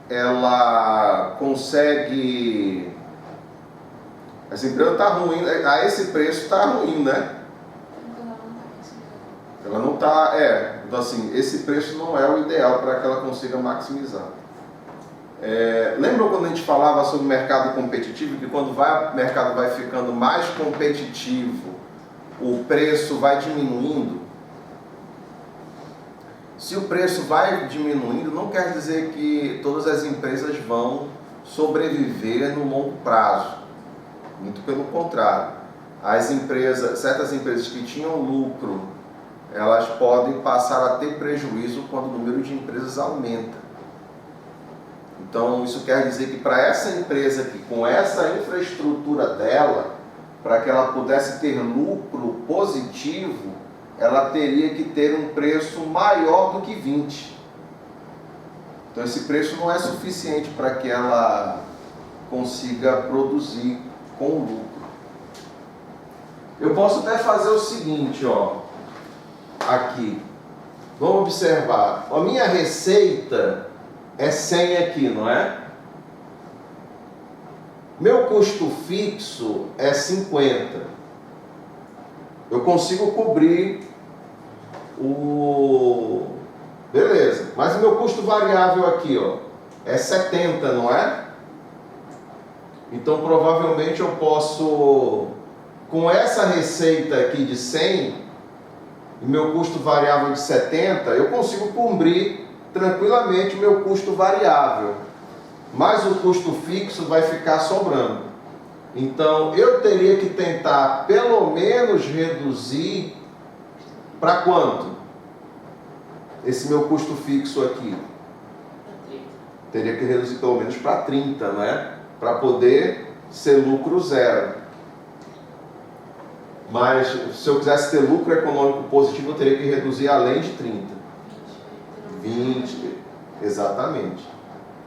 ela consegue... Essa empresa está ruim, a esse preço está ruim, né? Ela não está, então assim, esse preço não é o ideal para que ela consiga maximizar. Lembram quando a gente falava sobre o mercado competitivo, que quando o mercado vai ficando mais competitivo, o preço vai diminuindo? Se o preço vai diminuindo, não quer dizer que todas as empresas vão sobreviver no longo prazo. Muito pelo contrário. Certas empresas que tinham lucro, elas podem passar a ter prejuízo quando o número de empresas aumenta. Então, isso quer dizer que para essa empresa aqui, com essa infraestrutura dela, para que ela pudesse ter lucro positivo, ela teria que ter um preço maior do que 20. Então, esse preço não é suficiente para que ela consiga produzir com lucro. Eu posso até fazer o seguinte, aqui. Vamos observar. A minha receita é 100 aqui, não é? Meu custo fixo é 50. Eu consigo cobrir Beleza. Mas o meu custo variável aqui, é 70, não é? Então, provavelmente eu posso, com essa receita aqui de 100, e meu custo variável de 70, eu consigo cobrir tranquilamente o meu custo variável. Mas o custo fixo vai ficar sobrando. Então, eu teria que tentar, pelo menos, reduzir para quanto? Esse meu custo fixo aqui. Teria que reduzir pelo menos para 30, né? Para poder ser lucro zero. Mas se eu quisesse ter lucro econômico positivo, eu teria que reduzir além de 30. 20, exatamente.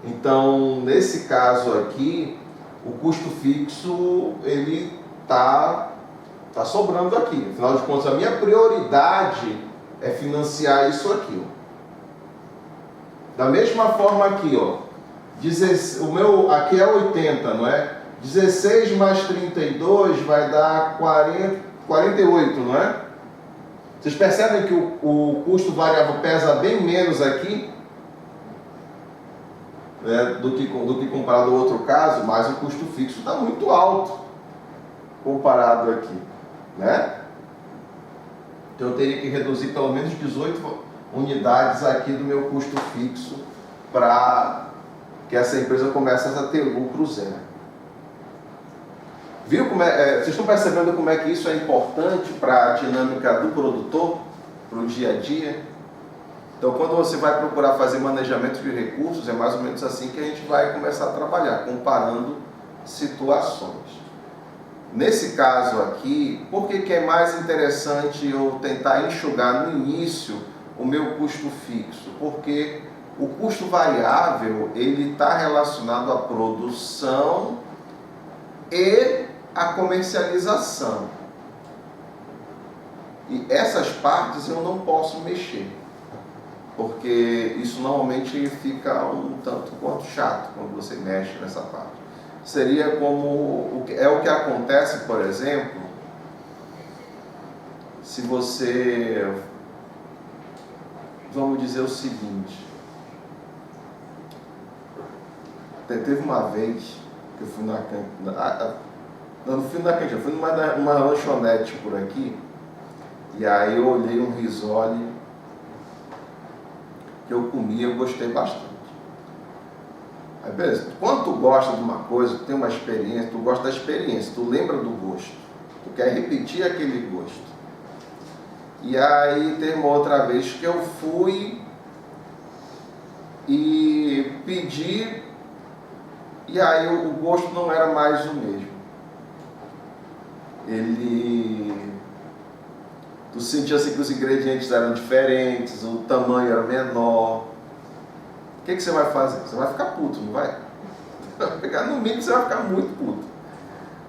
Então, nesse caso aqui, o custo fixo, ele tá sobrando aqui. Afinal de contas, a minha prioridade é financiar isso aqui. Da mesma forma aqui, o meu aqui é 80, não é? 16 mais 32 vai dar 48, não é? Vocês percebem que o custo variável pesa bem menos aqui, do que comparado ao outro caso, mas o custo fixo está muito alto comparado aqui, né? Então eu teria que reduzir pelo menos 18 unidades aqui do meu custo fixo para que essa empresa comece a ter lucro zero. Viu como vocês estão percebendo como é que isso é importante para a dinâmica do produtor, para o dia a dia? Então, quando você vai procurar fazer manejamento de recursos, é mais ou menos assim que a gente vai começar a trabalhar, comparando situações. Nesse caso aqui, por que é mais interessante eu tentar enxugar no início o meu custo fixo? Porque o custo variável, ele está relacionado à produção e à comercialização. E essas partes eu não posso mexer, porque isso normalmente fica um tanto quanto chato quando você mexe nessa parte. Seria como o que acontece, por exemplo, se você, vamos dizer o seguinte, teve uma vez que eu fui na cantina, eu fui numa lanchonete por aqui, e aí eu olhei um risole que eu comi, eu gostei bastante. Aí, beleza. Quando tu gosta de uma coisa, tu tem uma experiência, tu gosta da experiência, tu lembra do gosto, tu quer repetir aquele gosto. E aí tem uma outra vez que eu fui e pedi, e aí o gosto não era mais o mesmo. Tu sentia assim que os ingredientes eram diferentes, o tamanho era menor. O que você vai fazer? Você vai ficar puto, não vai? No mínimo você vai ficar muito puto.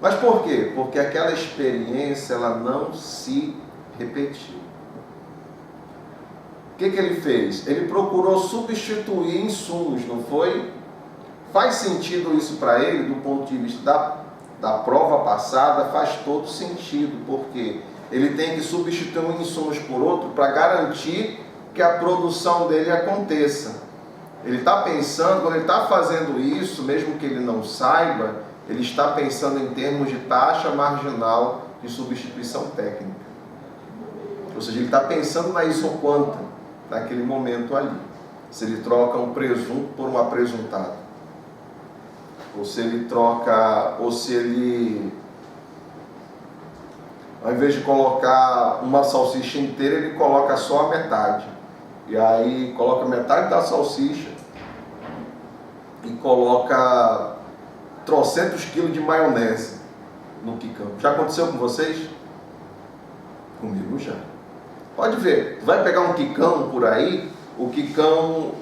Mas por quê? Porque aquela experiência ela não se repetiu. O que ele fez? Ele procurou substituir insumos, não foi? Faz sentido isso para ele, do ponto de vista da prova passada? Faz todo sentido, porque ele tem que substituir um insumos por outro para garantir que a produção dele aconteça. Ele está pensando, quando ele está fazendo isso, mesmo que ele não saiba, ele está pensando em termos de taxa marginal de substituição técnica. Ou seja, ele está pensando na isoquanta, naquele momento ali. Se ele troca um presunto por uma presuntada. Ou se ele ao invés de colocar uma salsicha inteira, ele coloca só a metade. E aí coloca metade da salsicha e coloca trocentos quilos de maionese no quicão. Já aconteceu com vocês? Comigo já. Pode ver, tu vai pegar um quicão por aí, o quicão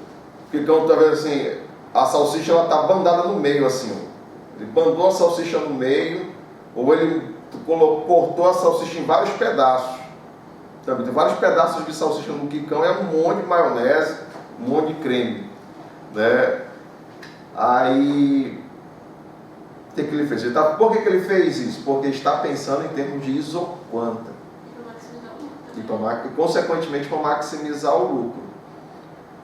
tá vendo assim, a salsicha ela tá bandada no meio assim, ó. Ele bandou a salsicha no meio, ou ele cortou a salsicha em vários pedaços. Também tem vários pedaços de salsicha no quicão, é um monte de maionese, um monte de creme, né? Aí, o que ele fez? Por que ele fez isso? Porque está pensando em termos de isoquanta. E consequentemente para maximizar o lucro.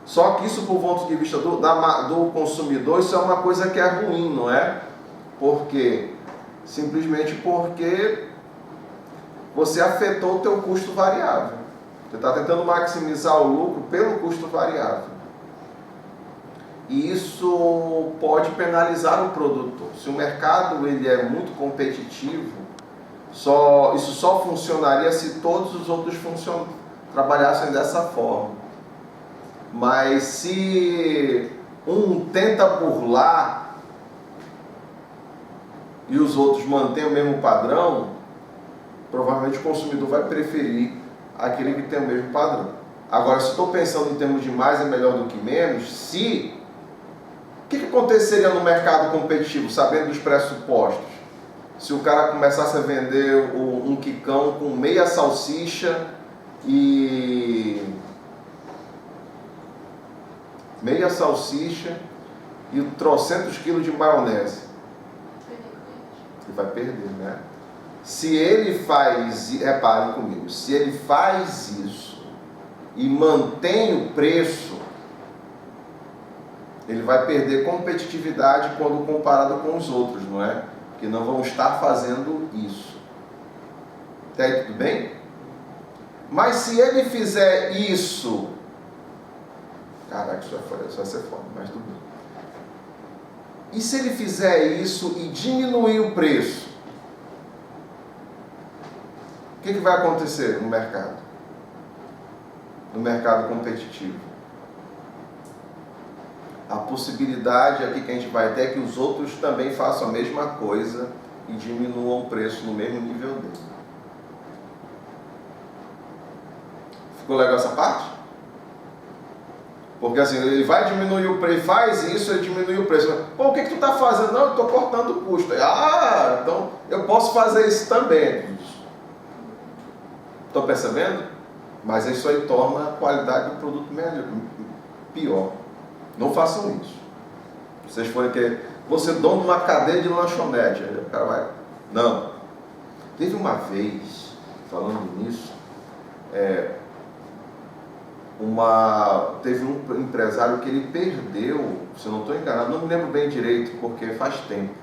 Só que isso, por ponto de vista do consumidor, isso é uma coisa que é ruim, não é? Por quê? Simplesmente porque você afetou o teu custo variável. Você está tentando maximizar o lucro pelo custo variável. E isso pode penalizar o produtor. Se o mercado ele é muito competitivo, isso só funcionaria se todos os outros trabalhassem dessa forma. Mas se um tenta burlar e os outros mantêm o mesmo padrão, provavelmente o consumidor vai preferir aquele que tem o mesmo padrão. Agora, se estou pensando em termos de mais é melhor do que menos, o que aconteceria no mercado competitivo, sabendo dos pressupostos? Se o cara começasse a vender um quicão com meia salsicha e trocentos quilos de maionese, ele vai perder, né? Se ele faz, reparem comigo, se ele faz isso e mantém o preço, ele vai perder competitividade quando comparado com os outros, não é? Que não vão estar fazendo isso. Tá aí tudo bem? Mas se ele fizer isso, caraca, isso vai ser foda, mas tudo bem. E se ele fizer isso e diminuir o preço, o que vai acontecer no mercado? No mercado competitivo? A possibilidade aqui que a gente vai ter é que os outros também façam a mesma coisa e diminuam o preço no mesmo nível dele. Ficou legal essa parte? Porque assim, ele vai diminuir o preço, faz isso, ele diminui o preço. Pô, o que tu está fazendo? Não, eu estou cortando o custo. Ah, então eu posso fazer isso também. Estão percebendo? Mas isso aí torna a qualidade do produto pior. Não façam isso. Vocês forem querer, você dono de uma cadeia de lanchonete, aí o cara vai. Não. Teve uma vez, falando nisso, teve um empresário que ele perdeu, se eu não estou enganado, não me lembro bem direito porque faz tempo,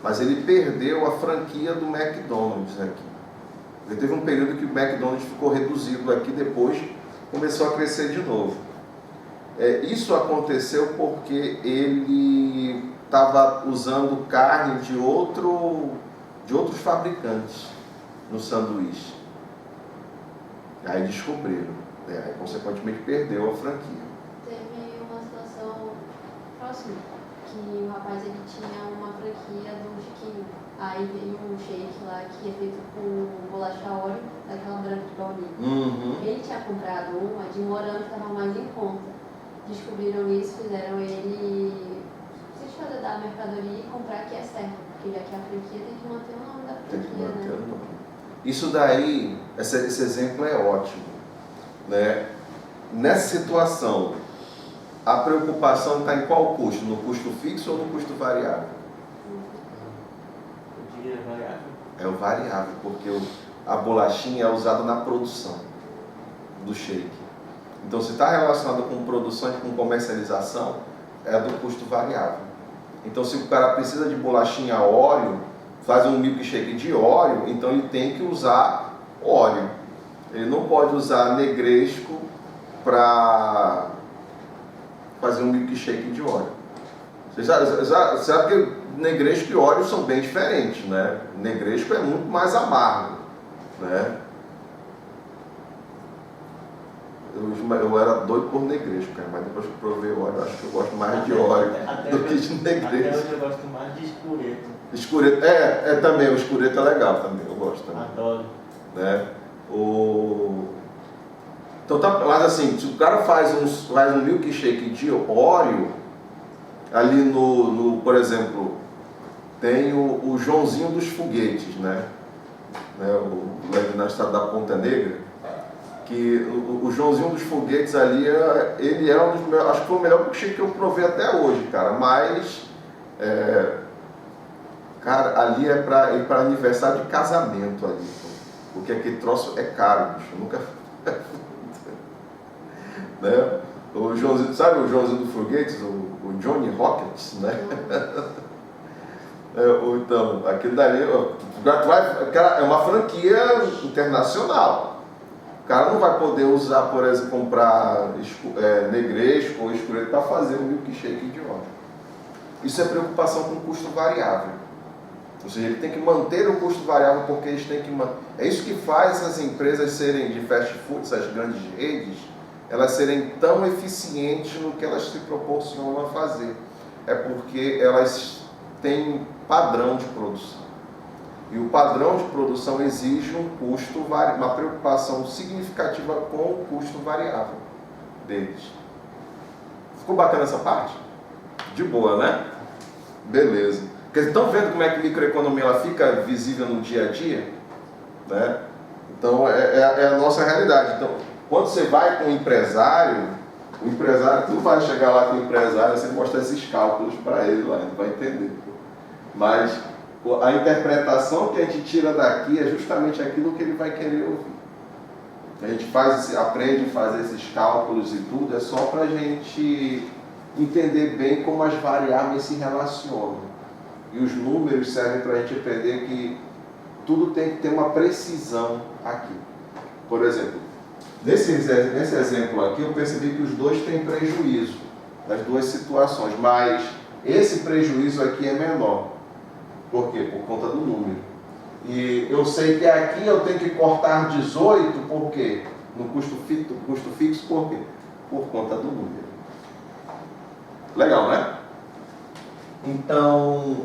mas ele perdeu a franquia do McDonald's aqui. Ele teve um período que o McDonald's ficou reduzido aqui, depois começou a crescer de novo. Isso aconteceu porque ele estava usando carne de outros fabricantes no sanduíche. Aí descobriram, né? Aí consequentemente perdeu a franquia. Teve uma situação próxima, que o rapaz ele tinha uma franquia do Chiquinho. Aí veio um shake lá que é feito com bolacha Oreo, daquela branca de baunilha. Uhum. Ele tinha comprado uma de morango que estava mais em conta. Descobriram isso, fizeram ele se desfazer da mercadoria e comprar que é certo, porque já que a franquia tem que manter o nome da Tem que franquia, manter o né? nome. Isso daí, esse exemplo é ótimo, né? Nessa situação, a preocupação está em qual custo? No custo fixo ou no custo variável? Eu diria variável. É o variável, porque a bolachinha é usada na produção do shake. Então, se está relacionado com produção e com comercialização, é do custo variável. Então, se o cara precisa de bolachinha Oreo, faz um milkshake de Oreo, então ele tem que usar Oreo. Ele não pode usar Negresco para fazer um milkshake de Oreo. Você sabe que Negresco e Oreo são bem diferentes, né? Negresco é muito mais amargo, né? Eu era doido por Negresco, cara, mas depois que eu provei o Oreo, acho que eu gosto mais de Oreo do que de Negresco. Até hoje eu gosto mais de escureto. Escureto, também, o escureto é legal também, eu gosto também. Adoro. Né? Então, mas assim, se o cara faz um milkshake de Oreo, ali por exemplo, tem o Joãozinho dos Foguetes, né? Ali na estrada da Ponta Negra, que o Joãozinho dos Foguetes ali, ele é um dos meus, acho que foi o melhor milkshake que eu provei até hoje, cara, mas cara, ali é para aniversário de casamento ali, porque aquele troço é caro, bicho, eu nunca né? O Joãozinho, sabe o Joãozinho dos Foguetes, o Johnny Rockets, né? Então, aquilo dali, cara, é uma franquia internacional. O cara não vai poder usar, por exemplo, comprar Negresco ou escureto para fazer um milkshake de Oreo. Isso é preocupação com custo variável. Ou seja, ele tem que manter o custo variável porque eles têm que manter. É isso que faz essas empresas serem de fast food, essas grandes redes, elas serem tão eficientes no que elas se proporcionam a fazer. É porque elas têm padrão de produção. E o padrão de produção exige um custo, uma preocupação significativa com o custo variável deles. Ficou bacana essa parte? De boa, né? Beleza. Estão vendo como é que a microeconomia ela fica visível no dia a dia? Né? Então, é a nossa realidade. Então, quando você vai com o empresário, tu não vai chegar lá com o empresário sem mostrar esses cálculos para ele lá, ele vai entender. Mas a interpretação que a gente tira daqui é justamente aquilo que ele vai querer ouvir. A gente aprende a fazer esses cálculos e tudo, é só para a gente entender bem como as variáveis se relacionam. E os números servem para a gente aprender que tudo tem que ter uma precisão aqui. Por exemplo, nesse exemplo aqui eu percebi que os dois têm prejuízo, das duas situações, mas esse prejuízo aqui é menor. Por quê? Por conta do número. E eu sei que aqui eu tenho que cortar 18, por quê? No custo fixo, por quê? Por conta do número. Legal, né? Então,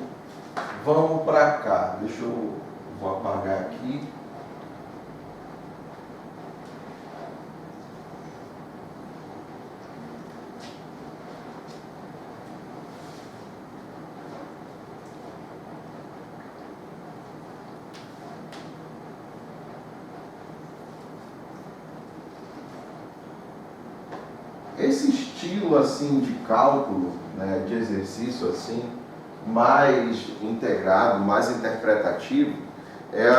vamos para cá. Vou apagar aqui. Esse estilo assim de cálculo, né, de exercício assim, mais integrado, mais interpretativo, é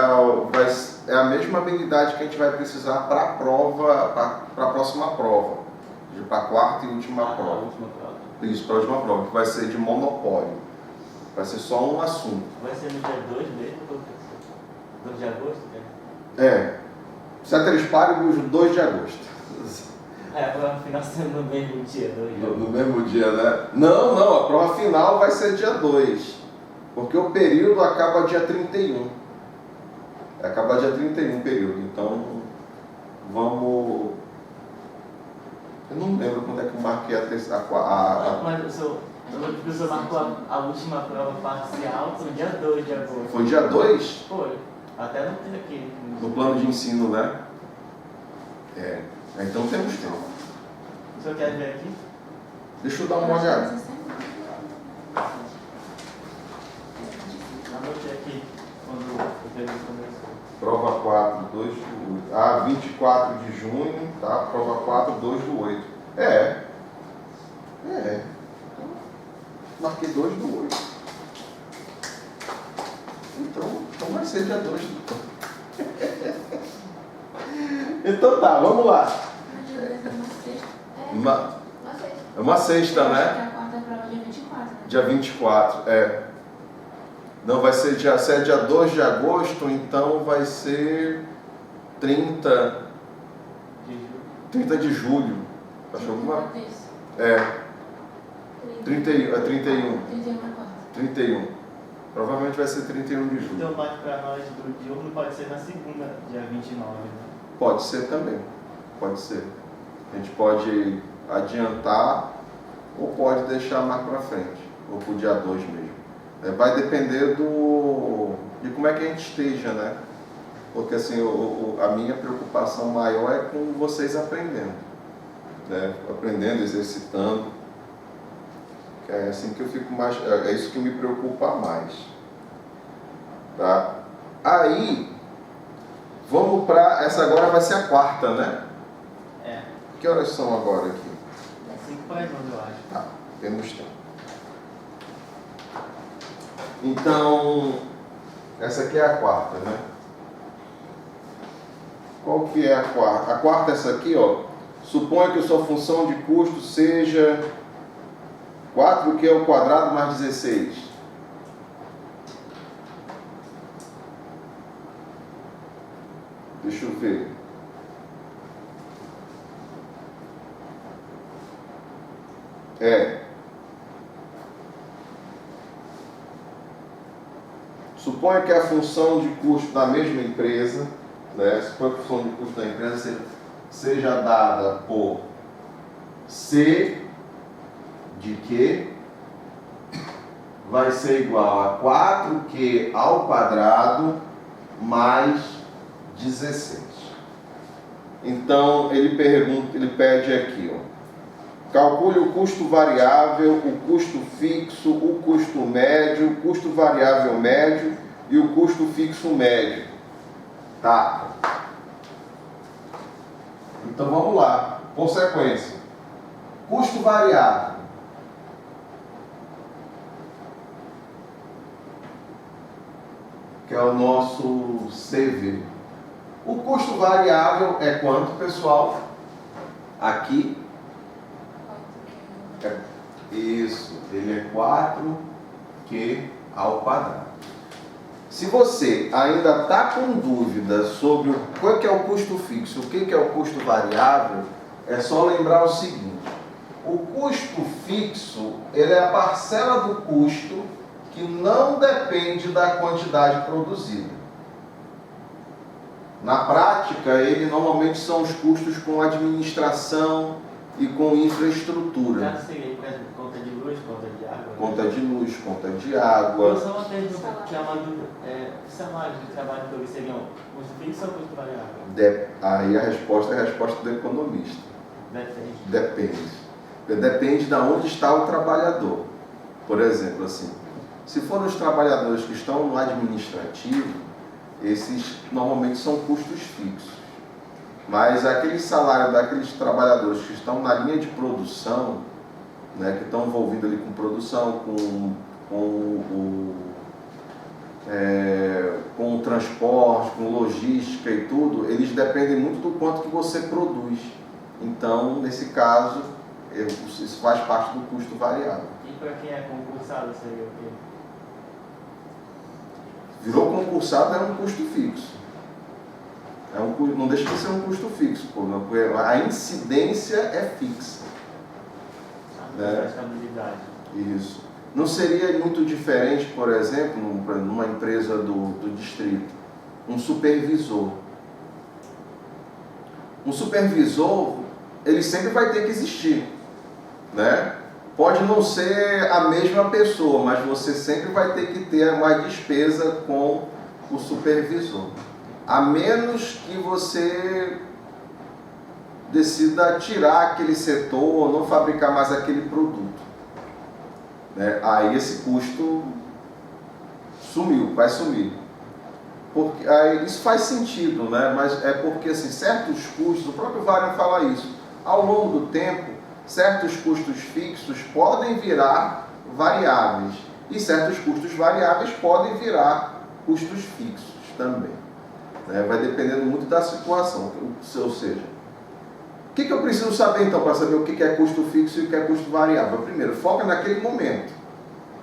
a mesma habilidade que a gente vai precisar para a prova, para a próxima prova, para a quarta e última prova. Isso, para a última prova, que vai ser de monopólio. Vai ser só um assunto. Vai ser no dia 2 mesmo, 2 de agosto? Né? Ceteris paribus, 2 de agosto. Aí a prova final sendo no mesmo dia, 2 jogos. No mesmo dia, né? Não, a prova final vai ser dia 2. Porque o período acaba dia 31. Acaba dia 31 o período. Então, vamos... Eu não lembro quando é que eu marquei a terceira... Mas o senhor marcou a última prova parcial no dia 2 de agosto. Foi dia 2? Foi. Até não tem aqui. No plano de ensino, né? É. Então temos tempo. O senhor quer ver aqui? Deixa eu dar uma olhada. Anotei aqui quando o período começou. Prova 4, 2 do 8. 24 de junho, tá? Prova 4, 2 do 8. É. Marquei 2 do 8. Então vai ser dia 2 do 8. Então tá, vamos lá. É uma sexta, né? A quarta prova é dia 24, né? Dia 24, é. Não, vai ser se é dia 2 de agosto, então vai ser 30 de julho. Acho alguma? É. 31. 31. Provavelmente vai ser 31 de julho. Então, bate para nós do diurno pode ser na segunda, dia 29, né? Pode ser também. Pode ser. A gente pode adiantar ou pode deixar mais para frente. Ou pro dia 2 mesmo. Vai depender de como é que a gente esteja, né? Porque assim, a minha preocupação maior é com vocês aprendendo. Né? Aprendendo, exercitando. É assim que eu fico mais. É isso que me preocupa mais. Tá? Aí, vamos para. Essa agora vai ser a quarta, né? É. Que horas são agora aqui? É 5 para as 11, eu acho. Tá, temos tempo. Então, essa aqui é a quarta, né? Qual que é a quarta? A quarta é essa aqui, ó. Suponha que a sua função de custo seja 4q ao quadrado mais 16. Deixa eu ver. Suponha que a função de custo da mesma empresa, né? Suponha que a função de custo da empresa seja dada por C de Q vai ser igual a 4Q ao quadrado mais 16. Então ele pede aqui, ó. Calcule o custo variável, o custo fixo, o custo médio, o custo variável médio e o custo fixo médio. Tá? Então vamos lá. Consequência. Custo variável. Que é o nosso CV. O custo variável é quanto, pessoal? Aqui. Isso, ele é 4Q ao quadrado. Se você ainda está com dúvida sobre o que é o custo fixo, o que é o custo variável, é só lembrar o seguinte: o custo fixo, ele é a parcela do custo que não depende da quantidade produzida. Na prática, ele normalmente são os custos com administração e com infraestrutura. Já sei, conta de luz, conta de água. Conta de luz, conta de água. Só uma pergunta, que é uma dúvida. Salário de trabalho que eu seriam custo fixo ou custo variável? Aí a resposta é a resposta do economista. Depende. Depende de onde está o trabalhador. Por exemplo, assim, se forem os trabalhadores que estão no administrativo, esses normalmente são custos fixos. Mas aquele salário daqueles trabalhadores que estão na linha de produção, né, que estão envolvidos ali com produção, com o transporte, com logística e tudo, eles dependem muito do quanto que você produz. Então, nesse caso, isso faz parte do custo variável. E para quem é concursado seria o quê? Virou concursado, é um custo fixo. Não deixa de ser um custo fixo, pô, a incidência é fixa. A estabilidade. Isso. Não seria muito diferente, por exemplo, numa empresa do distrito, um supervisor. Um supervisor, ele sempre vai ter que existir, né? Pode não ser a mesma pessoa, mas você sempre vai ter que ter uma despesa com o supervisor. A menos que você decida tirar aquele setor ou não fabricar mais aquele produto, né? Aí esse custo sumiu, vai sumir. Porque, aí, isso faz sentido, né? Mas é porque assim, certos custos, o próprio Wagner fala isso, ao longo do tempo, certos custos fixos podem virar variáveis e certos custos variáveis podem virar custos fixos também, né? Vai dependendo muito da situação, ou seja, o que eu preciso saber então para saber o que é custo fixo e o que é custo variável? Primeiro, foca naquele momento.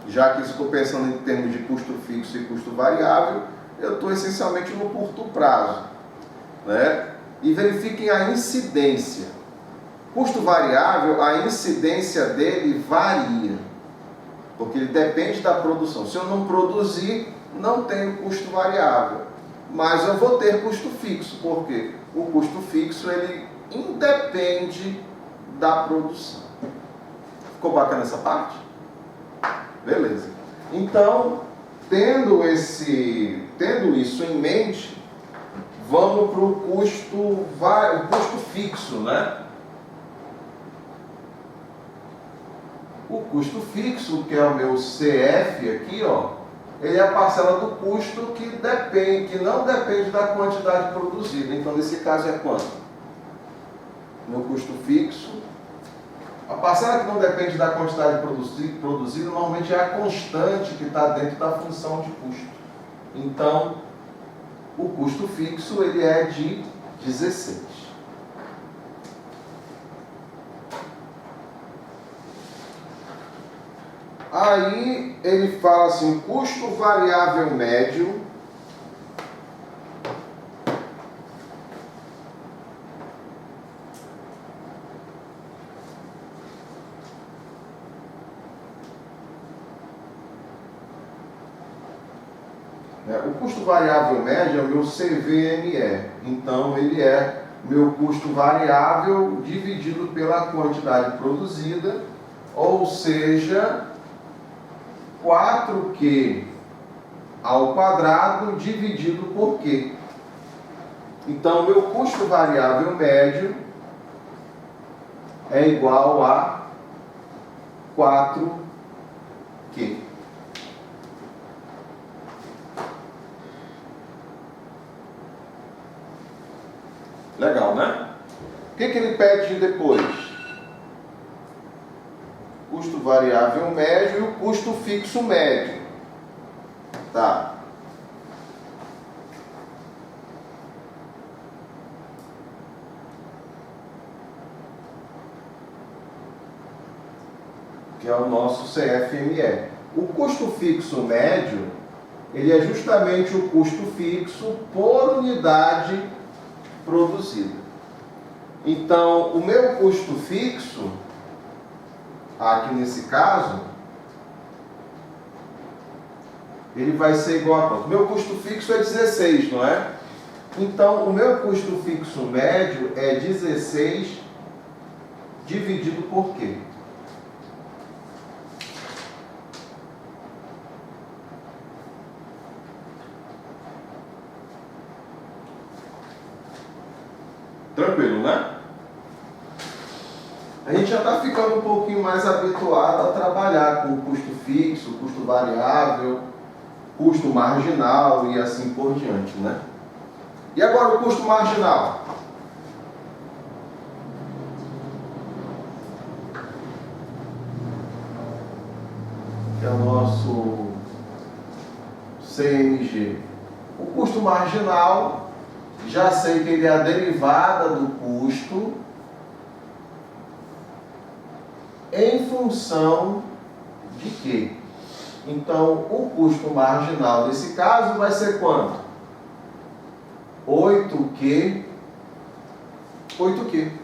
Já que estou pensando em termos de custo fixo e custo variável, eu estou essencialmente no curto prazo, né? E verifiquem a incidência. Custo variável, a incidência dele varia, porque ele depende da produção. Se eu não produzir, não tenho custo variável, mas eu vou ter custo fixo, porque o custo fixo ele independe da produção. Ficou bacana essa parte? Beleza. Então, tendo isso em mente, vamos para o custo fixo, né? O custo fixo, que é o meu CF aqui, ó, ele é a parcela do custo que não depende da quantidade produzida. Então, nesse caso é quanto? Meu custo fixo. A parcela que não depende da quantidade produzida, normalmente é a constante que está dentro da função de custo. Então, o custo fixo ele é de 16. Aí ele fala assim, custo variável médio o custo variável médio é o meu CVME, então ele é meu custo variável dividido pela quantidade produzida, ou seja, 4Q ao quadrado dividido por Q. Então, meu custo variável médio é igual a 4Q. Legal, né? O que ele pede depois? Custo variável médio e o custo fixo médio. Tá. Que é o nosso CFME. O custo fixo médio, ele é justamente o custo fixo por unidade produzida. Então, o meu custo fixo, aqui nesse caso, ele vai ser igual a quanto? O meu custo fixo é 16, não é? Então, o meu custo fixo médio é 16 dividido por quê? Tranquilo, né? A gente já está ficando um pouquinho mais habituado a trabalhar com custo fixo, custo variável, custo marginal e assim por diante, né? E agora o custo marginal? Que é o nosso CMG. O custo marginal, já sei que ele é a derivada do custo em função de quê? Então, o custo marginal nesse caso vai ser quanto? 8Q. 8Q.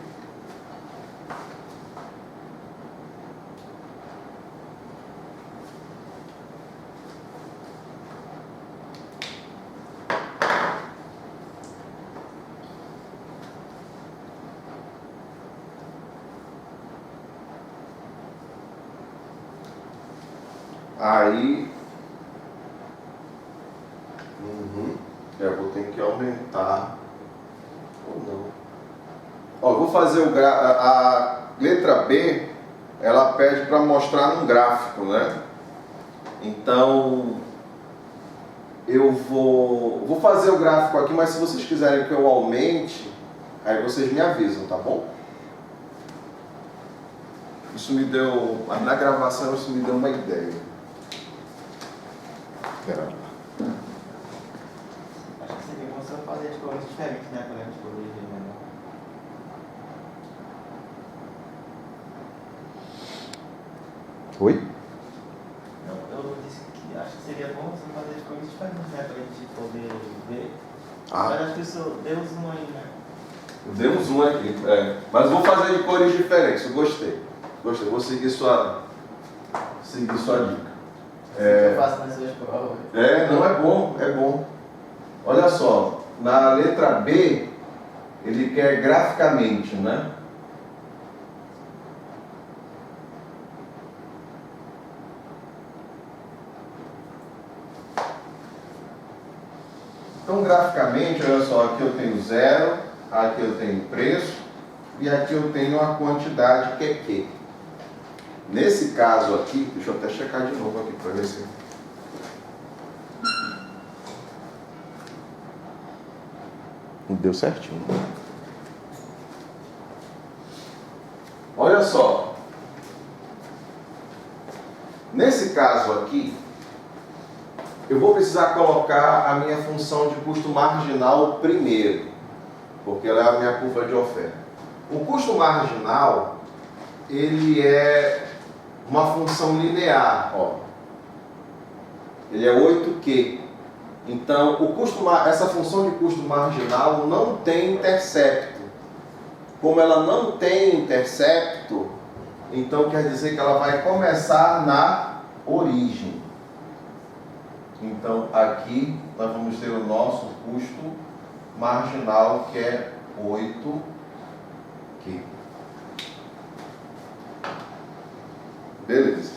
Aí, eu vou ter que aumentar, ou não. Ó, vou fazer a letra B, ela pede para mostrar num gráfico, né? Então, eu vou fazer o gráfico aqui, mas se vocês quiserem que eu aumente, aí vocês me avisam, tá bom? Isso me deu, na gravação isso me deu uma ideia. Acho que seria bom se eu fazer de cores diferentes, né? Pra gente corrigir melhor. Oi? Não, eu disse que acho que seria bom você fazer de cores diferentes, né? Pra gente poder ver. Mas acho que isso deu zoom aí, né? Deu um zoom aqui, mas eu vou fazer de cores diferentes, eu gostei. Vou seguir sua dica. Eu faço nas suas provas. Não, é bom, é bom. Olha só, na letra B, ele quer graficamente, né? Então, graficamente, olha só, aqui eu tenho zero, aqui eu tenho preço e aqui eu tenho a quantidade que é Q. Nesse caso aqui, deixa eu até checar de novo aqui para ver se... Deu certinho. Olha só. Nesse caso aqui, eu vou precisar colocar a minha função de custo marginal primeiro, porque ela é a minha curva de oferta. O custo marginal, ele é uma função linear, ó. Ele é 8Q. Então, essa função de custo marginal não tem intercepto. Como ela não tem intercepto, então quer dizer que ela vai começar na origem. Então, aqui nós vamos ter o nosso custo marginal, que é 8Q. Beleza.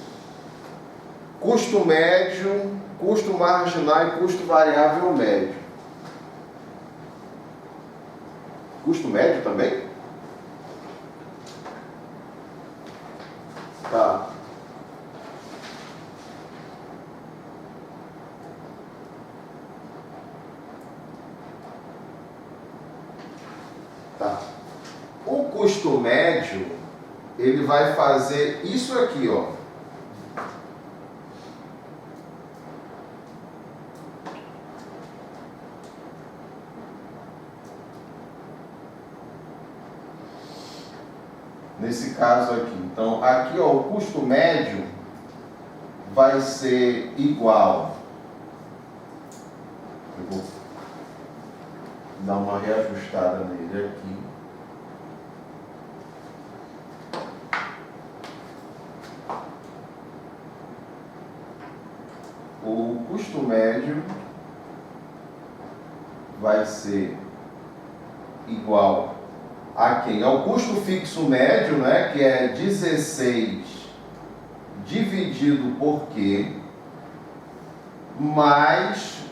Custo médio, custo marginal e custo variável médio. Custo médio também? Tá. Tá. O custo médio, ele vai fazer isso aqui, ó. Nesse caso aqui. Então, aqui, ó, o custo médio vai ser igual. Eu vou dar uma reajustada nele aqui. O custo médio vai ser igual a quem? Ao custo fixo médio, né, que é 16 dividido por Q, mais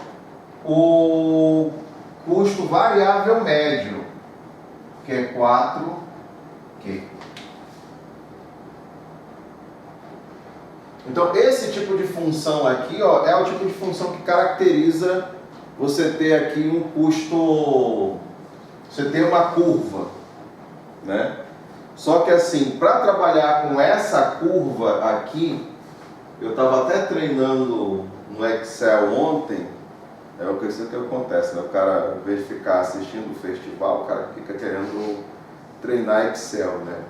o custo variável médio, que é 4Q. Então, esse tipo de função aqui, ó, é o tipo de função que caracteriza você ter aqui um custo, você ter uma curva, né? Só que assim, para trabalhar com essa curva aqui, eu estava até treinando no Excel ontem. É o que acontece, né? O cara, em vez de ficar assistindo o festival, o cara fica querendo treinar Excel, né?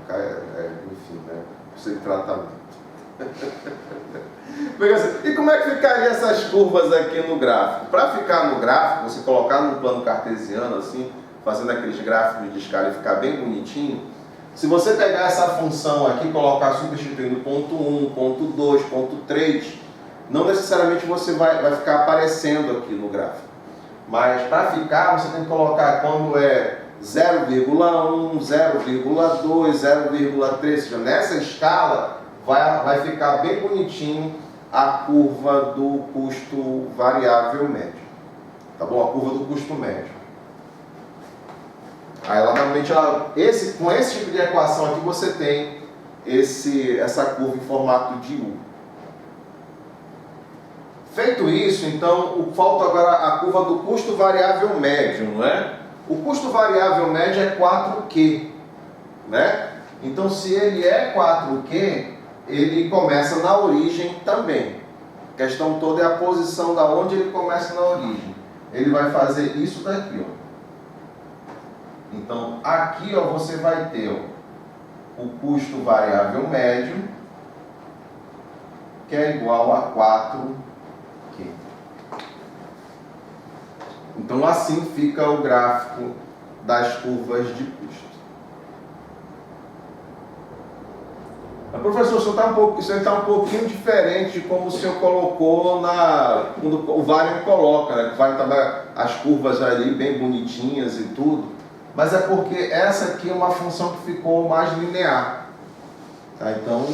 Enfim, né? Precisa de tratamento. E como é que ficariam essas curvas aqui no gráfico? Para ficar no gráfico, você colocar no plano cartesiano, assim, fazendo aqueles gráficos de escala e ficar bem bonitinho, se você pegar essa função aqui e colocar substituindo ponto 1, ponto 2, ponto 3, não necessariamente você vai ficar aparecendo aqui no gráfico. Mas para ficar, você tem que colocar quando é 0,1, 0,2, 0,3, ou seja, nessa escala vai ficar bem bonitinho a curva do custo variável médio. Tá bom? A curva do custo médio. Aí ela realmente, com esse tipo de equação aqui, você tem essa curva em formato de U. Feito isso, então, falta agora a curva do custo variável médio, não é? O custo variável médio é 4Q, né? Então, se ele é 4Q, ele começa na origem também. A questão toda é a posição da onde ele começa na origem. Ele vai fazer isso daqui, ó. Então, aqui, ó, você vai ter, ó, o custo variável médio, que é igual a 4Q. Então, assim fica o gráfico das curvas de custo. Mas, professor, isso está um pouquinho diferente de como o senhor colocou quando o Varian coloca, né? O Varian tá as curvas ali bem bonitinhas e tudo. Mas é porque essa aqui é uma função que ficou mais linear. Tá? Então,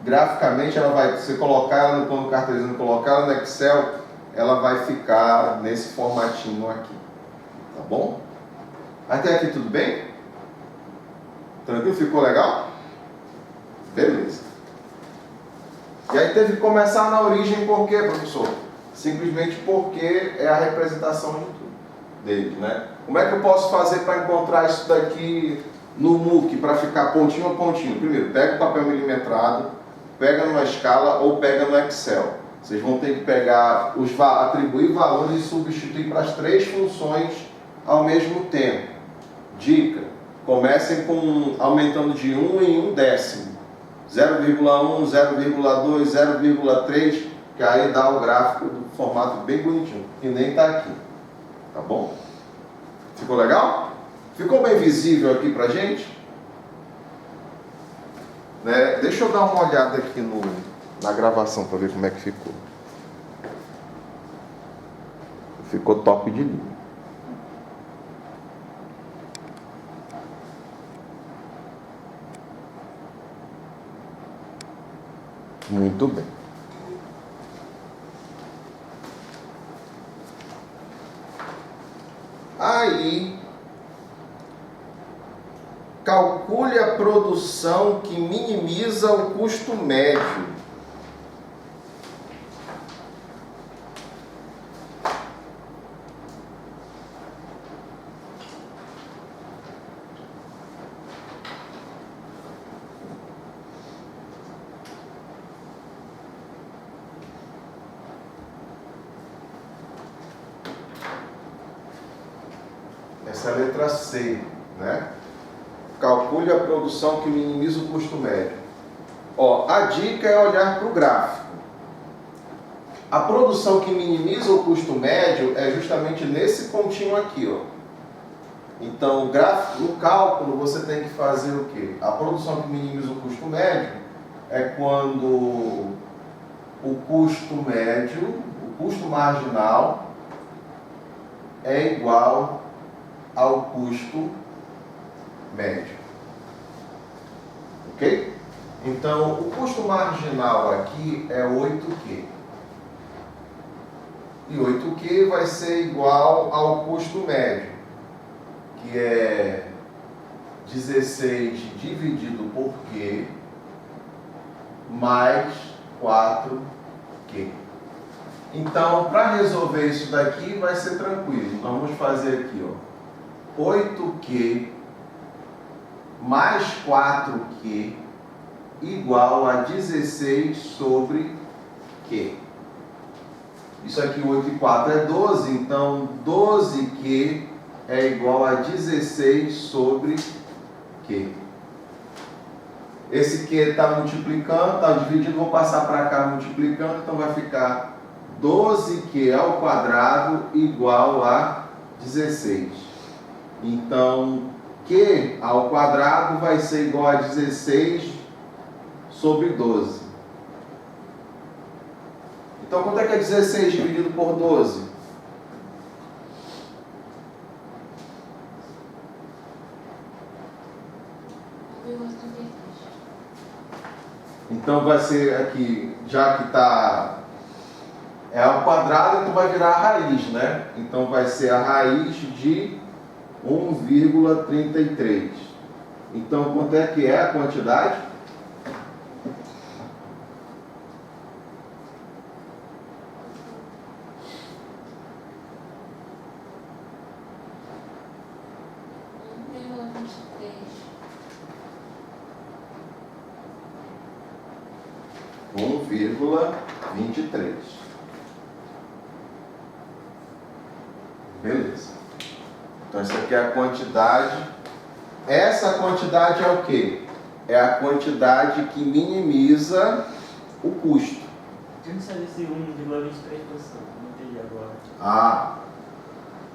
graficamente, você colocar ela no plano cartesiano, colocar ela no Excel, ela vai ficar nesse formatinho aqui. Tá bom? Até aqui tudo bem? Tranquilo? Ficou legal? Beleza. E aí teve que começar na origem por quê, professor? Simplesmente porque é a representação de tudo dele, né? Como é que eu posso fazer para encontrar isso daqui no MOOC, para ficar pontinho a pontinho? Primeiro, pega o papel milimetrado, pega numa escala ou pega no Excel. Vocês vão ter que pegar, atribuir valores e substituir para as 3 funções ao mesmo tempo. Dica, comecem aumentando de 1 em 1 décimo. 0,1, 0,2, 0,3, que aí dá o gráfico do formato bem bonitinho, que nem está aqui. Tá bom? Ficou legal? Ficou bem visível aqui pra gente? Né? Deixa eu dar uma olhada aqui na gravação para ver como é que ficou. Ficou top de linha. Muito bem. Aí, calcule a produção que minimiza o custo médio. Essa é a letra C, né? Calcule a produção que minimiza o custo médio. Ó, a dica é olhar para o gráfico. A produção que minimiza o custo médio é justamente nesse pontinho aqui, ó. Então, no cálculo, você tem que fazer o quê? A produção que minimiza o custo médio é quando o custo médio, o custo marginal, é igual ao custo médio. Ok? Então, o custo marginal aqui é 8Q. E 8Q vai ser igual ao custo médio, que é 16 dividido por Q mais 4Q. Então, para resolver isso daqui vai ser tranquilo. Vamos fazer aqui, ó. 8Q mais 4Q igual a 16 sobre Q. Isso aqui, 8 e 4 é 12, então 12Q é igual a 16 sobre Q. Esse Q está multiplicando, está dividido, vou passar para cá multiplicando, então vai ficar 12Q ao quadrado igual a 16. Então, Q ao quadrado vai ser igual a 16 sobre 12. Então, quanto é que é 16 dividido por 12? Então vai ser aqui, já que está ao quadrado, então vai virar a raiz, né? Então vai ser a raiz de 1,33. Então quanto é que é a quantidade? Um 1,23. Beleza. Então isso aqui é a quantidade. Essa quantidade é o quê? É a quantidade que minimiza o custo. Eu não sabia se 1,23%. Não entendi agora. Ah,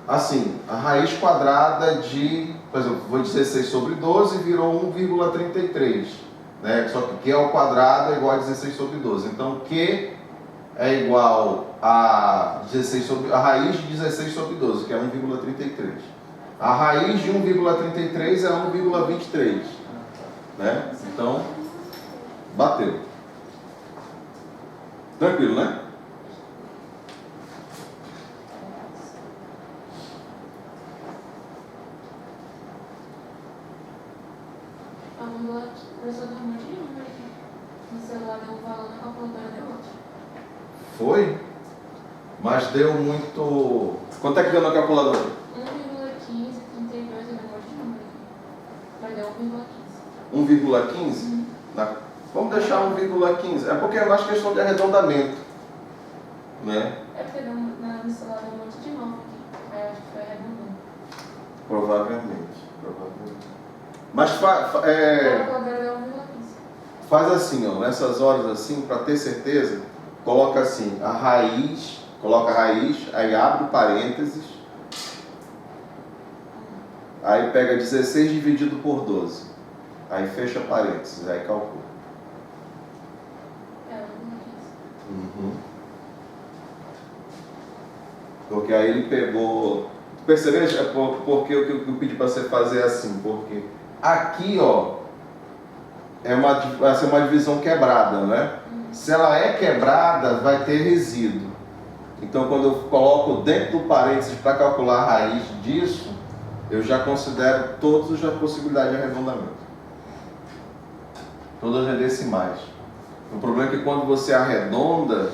assim, a raiz quadrada de, por exemplo, vou 16 sobre 12 virou 1,33. Né? Só que Q ao quadrado é igual a 16 sobre 12. Então Q é igual a 16 sobre, a raiz de 16 sobre 12, que é 1,33. A raiz de 1,33 é 1,23. Né? Então, bateu. Tranquilo, né? Foi? Mas deu muito... Quanto é que deu na calculadora? 1,15, 32, eu não gosto de número aqui. Vai dar 1,15. 1,15? Vamos deixar 1,15. É porque é mais questão de arredondamento. Né? É porque na miscelânea deu um monte de 9 aqui. Aí eu acho que foi arredondando. Provavelmente. Mas Agora deu 1,15. faz assim, ó, nessas horas assim, para ter certeza, coloca assim, coloca a raiz, aí abre o parênteses, aí pega 16 dividido por 12, aí fecha parênteses, aí calcula. É 1,15. Uhum. Porque aí ele pegou... Percebeu? Porque eu pedi para você fazer assim, porque aqui, ó, vai ser uma divisão quebrada, né? Se ela é quebrada, vai ter resíduo. Então, quando eu coloco dentro do parênteses para calcular a raiz disso, eu já considero todas as possibilidades de arredondamento. Todas as decimais. O problema é que quando você arredonda,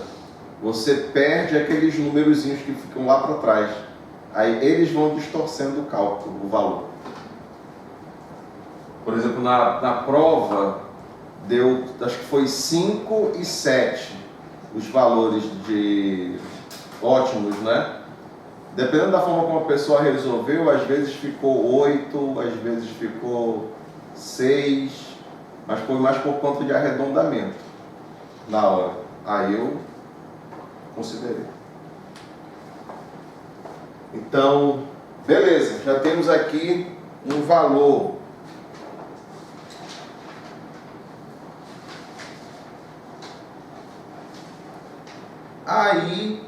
você perde aqueles numerozinhos que ficam lá para trás. Aí eles vão distorcendo o cálculo, o valor. Por exemplo, na prova, deu, acho que foi 5 e 7 os valores de ótimos, né? Dependendo da forma como a pessoa resolveu, às vezes ficou 8, às vezes ficou 6, mas foi mais por conta de arredondamento na hora. Aí eu considerei. Então, beleza, já temos aqui um valor. Aí,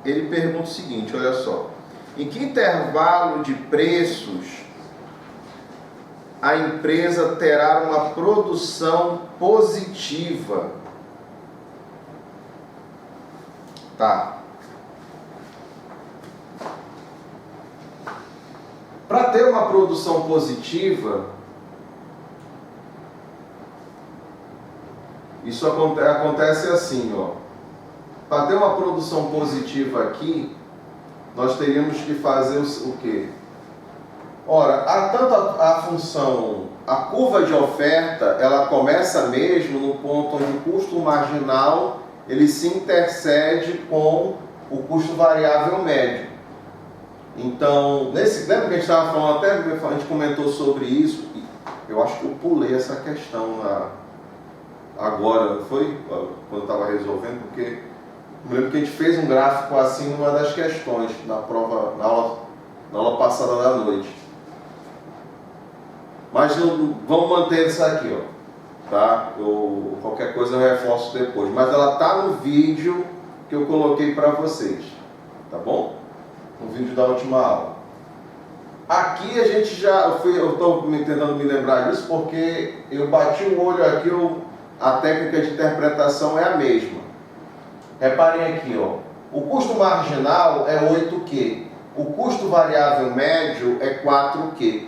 ele pergunta o seguinte, olha só. Em que intervalo de preços a empresa terá uma produção positiva? Tá. Para ter uma produção positiva, isso acontece assim, ó. Para ter uma produção positiva aqui, nós teríamos que fazer o quê? Ora, tanto a função, a curva de oferta, ela começa mesmo no ponto onde o custo marginal ele se intercede com o custo variável médio. Então, lembra que a gente estava falando, até a gente comentou sobre isso, Eu acho que eu pulei essa questão agora, não foi? Quando eu estava resolvendo, porque eu me lembro que a gente fez um gráfico assim numa das questões, na prova, na aula passada da noite. Mas vamos manter isso aqui, ó, tá? Qualquer coisa eu reforço depois. Mas ela está no vídeo que eu coloquei para vocês, tá bom? No vídeo da última aula. Aqui a gente eu estou tentando me lembrar disso porque eu bati o olho aqui, a técnica de interpretação é a mesma. Reparem aqui, ó, o custo marginal é 8Q, o custo variável médio é 4Q.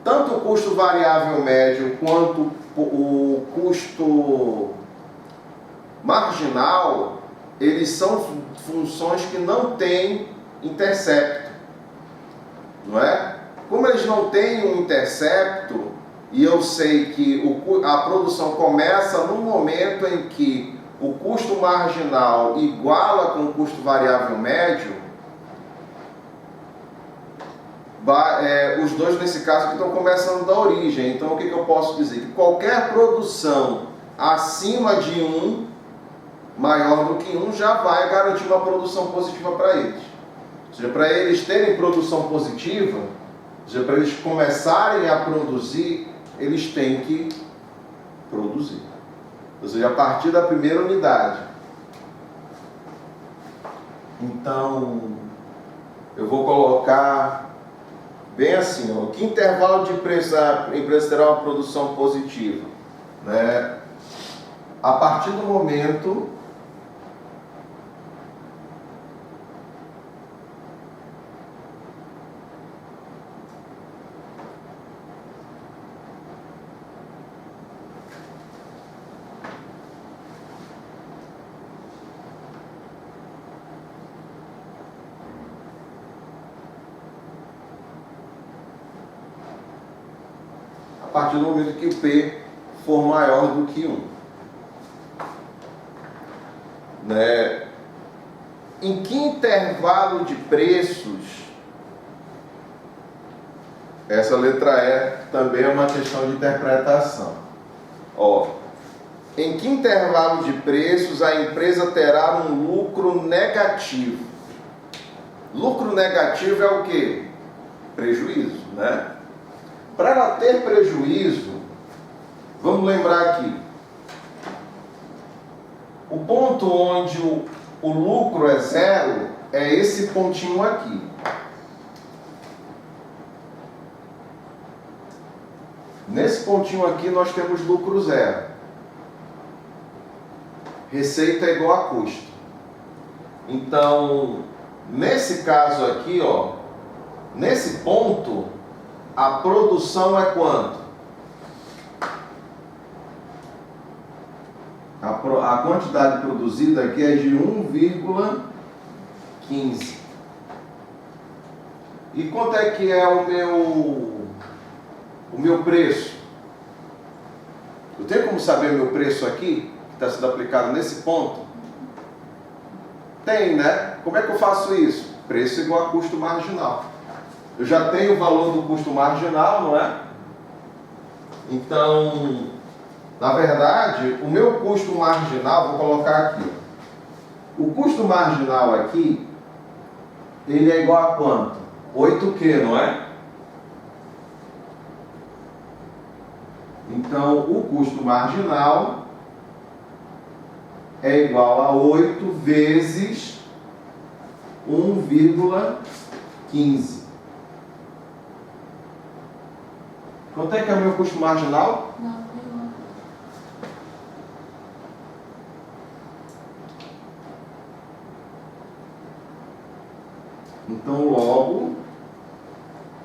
Tanto o custo variável médio quanto o custo marginal, eles são funções que não têm intercepto, não é? Como eles não têm um intercepto, e eu sei que a produção começa no momento em que o custo marginal iguala com o custo variável médio, os dois nesse caso que estão começando da origem. Então o que eu posso dizer? Que qualquer produção acima de 1, maior do que 1, já vai garantir uma produção positiva para eles. Ou seja, para eles terem produção positiva, ou seja, para eles começarem a produzir, eles têm que produzir. Ou seja, a partir da primeira unidade. Então, eu vou colocar bem assim, ó, que intervalo de preço a empresa terá uma produção positiva, né? A partir do momento que o P for maior do que 1. Né? Em que intervalo de preços, essa letra E também é uma questão de interpretação. Ó, em que intervalo de preços a empresa terá um lucro negativo? Lucro negativo é o quê? Prejuízo, né? Para ela ter prejuízo, vamos lembrar aqui, o ponto onde o lucro é zero é esse pontinho aqui. Nesse pontinho aqui nós temos lucro zero. Receita é igual a custo. Então, nesse caso aqui, ó, nesse ponto, a produção é quanto? A quantidade produzida aqui é de 1,15. E quanto é que é o meu preço? Eu tenho como saber o meu preço aqui, que está sendo aplicado nesse ponto? Tem, né? Como é que eu faço isso? Preço igual a custo marginal. Eu já tenho o valor do custo marginal, não é? Então, na verdade, o meu custo marginal, vou colocar aqui. O custo marginal aqui, ele é igual a quanto? 8Q, não é? Então, o custo marginal é igual a 8 vezes 1,15. Quanto é que é o meu custo marginal? Não. Então, logo,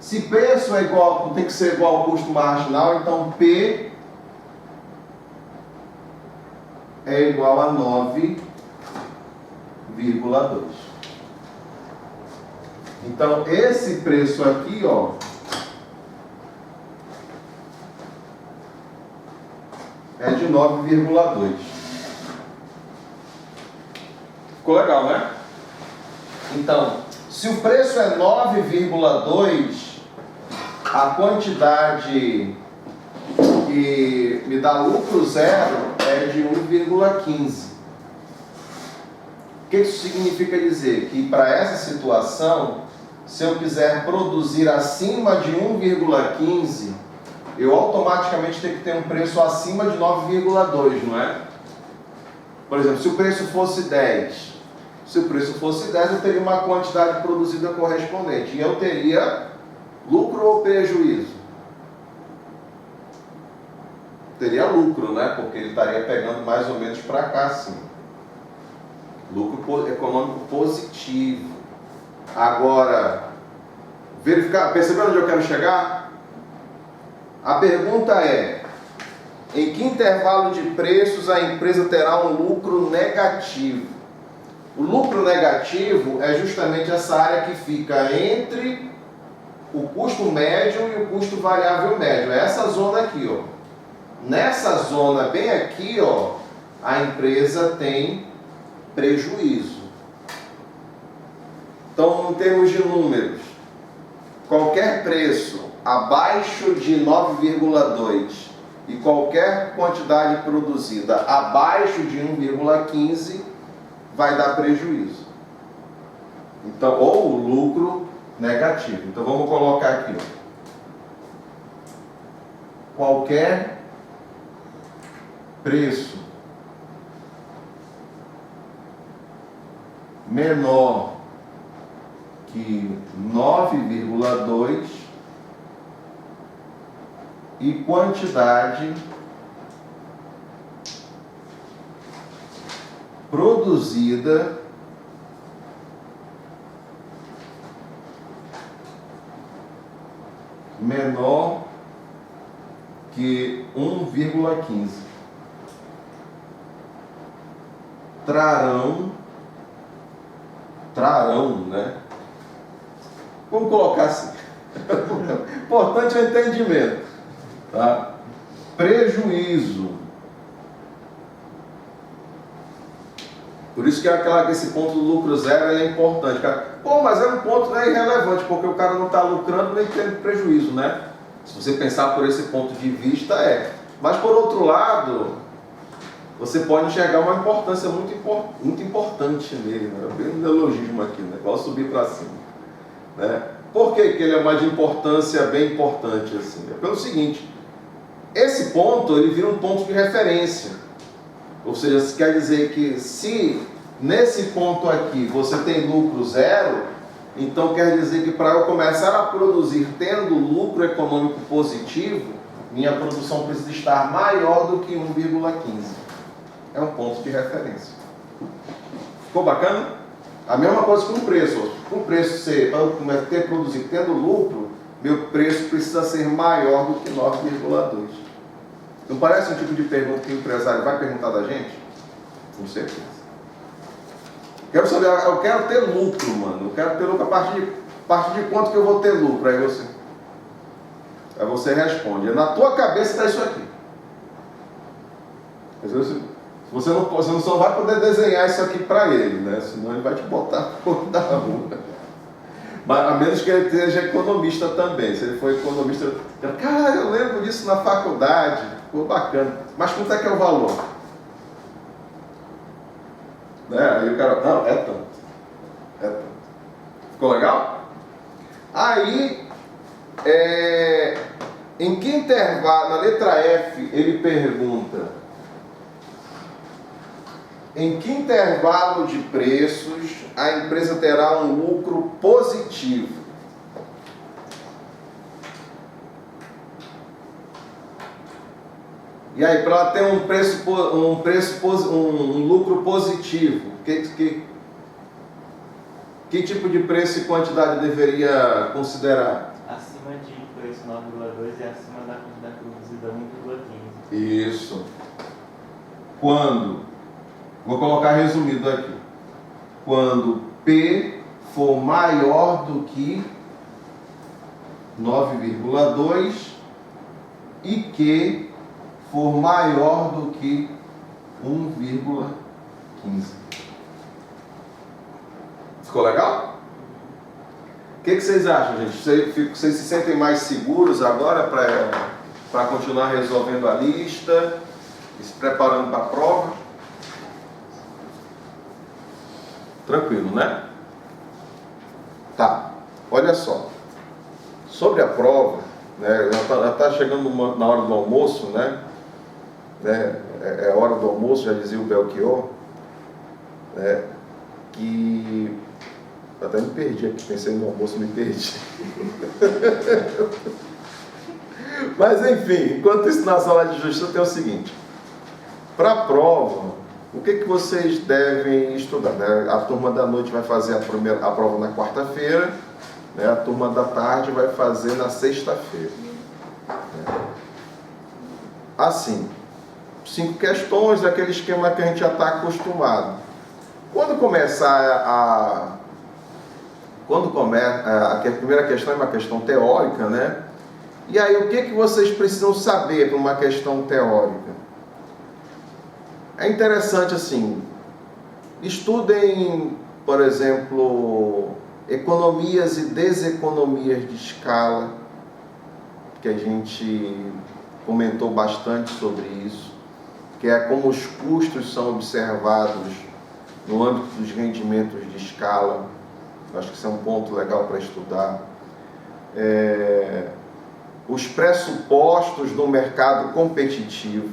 se preço é igual, tem que ser igual ao custo marginal, então P é igual a 9,2. Então, esse preço aqui, ó, é de 9,2. Ficou legal, né? Então, se o preço é 9,2, a quantidade que me dá lucro zero é de 1,15. O que isso significa dizer? Que para essa situação, se eu quiser produzir acima de 1,15, eu automaticamente tenho que ter um preço acima de 9,2, não é? Por exemplo, se o preço fosse 10, eu teria uma quantidade produzida correspondente. E eu teria lucro ou prejuízo? Teria lucro, né? Porque ele estaria pegando mais ou menos para cá, sim. Lucro econômico positivo. Agora, percebeu onde eu quero chegar? A pergunta é: em que intervalo de preços a empresa terá um lucro negativo? O lucro negativo é justamente essa área que fica entre o custo médio e o custo variável médio. É essa zona aqui, ó. Nessa zona bem aqui, ó, a empresa tem prejuízo. Então, em termos de números, qualquer preço abaixo de 9,2 e qualquer quantidade produzida abaixo de 1,15 vai dar prejuízo. Então, ou lucro negativo. Então vamos colocar aqui, ó. Qualquer preço menor que 9,2 e quantidade produzida menor que 1,15 trarão, né? Vamos colocar assim. Importante é o entendimento, tá? Prejuízo. Por isso que esse ponto do lucro zero é importante. Pô, mas é um ponto, né, irrelevante, porque o cara não está lucrando nem tendo prejuízo, né? Se você pensar por esse ponto de vista, é. Mas por outro lado, você pode enxergar uma importância muito importante nele, né? Bem um neologismo aqui, né? Igual subir para cima, né? Por que ele é uma de importância bem importante assim? É pelo seguinte: esse ponto ele vira um ponto de referência. Ou seja, isso quer dizer que se nesse ponto aqui você tem lucro zero, então quer dizer que para eu começar a produzir tendo lucro econômico positivo, minha produção precisa estar maior do que 1,15. É um ponto de referência. Ficou bacana? A mesma coisa com o preço. Com o preço ser, para eu ter produzido tendo lucro, meu preço precisa ser maior do que 9,2. Não parece um tipo de pergunta que o empresário vai perguntar da gente? Com certeza. Quero saber, eu quero ter lucro, mano. Eu quero ter lucro a partir de quanto que eu vou ter lucro? Aí você responde. Na tua cabeça está isso aqui. Você não só vai poder desenhar isso aqui para ele, né? Senão ele vai te botar fora da rua. Mas, a menos que ele seja economista também. Se ele for economista, cara, eu lembro disso na faculdade. Ficou bacana. Mas quanto é que é o valor? Né? Aí o cara, não, é tanto. É tanto. Ficou legal? Aí, em que intervalo, na letra F, ele pergunta: em que intervalo de preços a empresa terá um lucro positivo? E aí, para ela ter um lucro positivo, que tipo de preço e quantidade deveria considerar? Acima de preço 9,2 e acima da quantidade produzida 1,15. Isso. Quando? Vou colocar resumido aqui. Quando P for maior do que 9,2 e Q for maior do que 1,15. Ficou legal? O que vocês acham, gente? Vocês se sentem mais seguros agora para continuar resolvendo a lista e se preparando para a prova? Tranquilo, né? Tá, olha só. Sobre a prova, né, já está chegando na hora do almoço, né? É hora do almoço, já dizia o Belchior, né, que até me perdi aqui, pensei no almoço, me perdi. Mas enfim, enquanto isso, na sala de justiça tem o seguinte: para a prova, o que vocês devem estudar, né? A turma da noite vai fazer a prova na quarta-feira, né? A turma da tarde vai fazer na sexta-feira, né? Assim, 5 questões, daquele esquema que a gente já está acostumado. Quando começar a primeira questão é uma questão teórica, né? E aí, o que vocês precisam saber para uma questão teórica? É interessante assim, estudem, por exemplo, economias e deseconomias de escala, que a gente comentou bastante sobre isso, que é como os custos são observados no âmbito dos rendimentos de escala. Acho que isso é um ponto legal para estudar. Os pressupostos do mercado competitivo.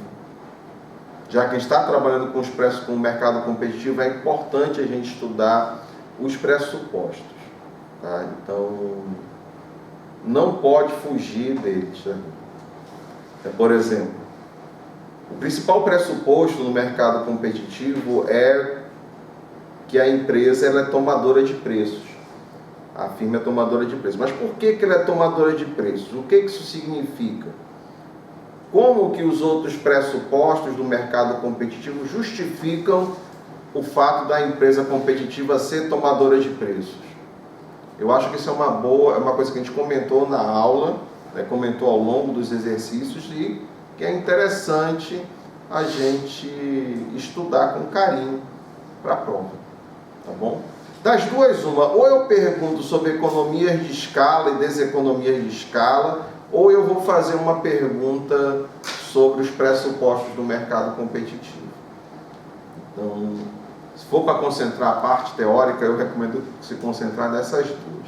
Já que a gente está trabalhando com o mercado competitivo, é importante a gente estudar os pressupostos, tá? Então, não pode fugir deles, né? Por exemplo, o principal pressuposto no mercado competitivo é que a empresa ela é tomadora de preços. A firma é tomadora de preços. Mas por que ela é tomadora de preços? O que isso significa? Como que os outros pressupostos do mercado competitivo justificam o fato da empresa competitiva ser tomadora de preços? Eu acho que isso é uma coisa que a gente comentou na aula, né, comentou ao longo dos exercícios, e que é interessante a gente estudar com carinho para a prova, tá bom? Das duas, uma, ou eu pergunto sobre economias de escala e deseconomias de escala, ou eu vou fazer uma pergunta sobre os pressupostos do mercado competitivo. Então, se for para concentrar a parte teórica, eu recomendo se concentrar nessas duas.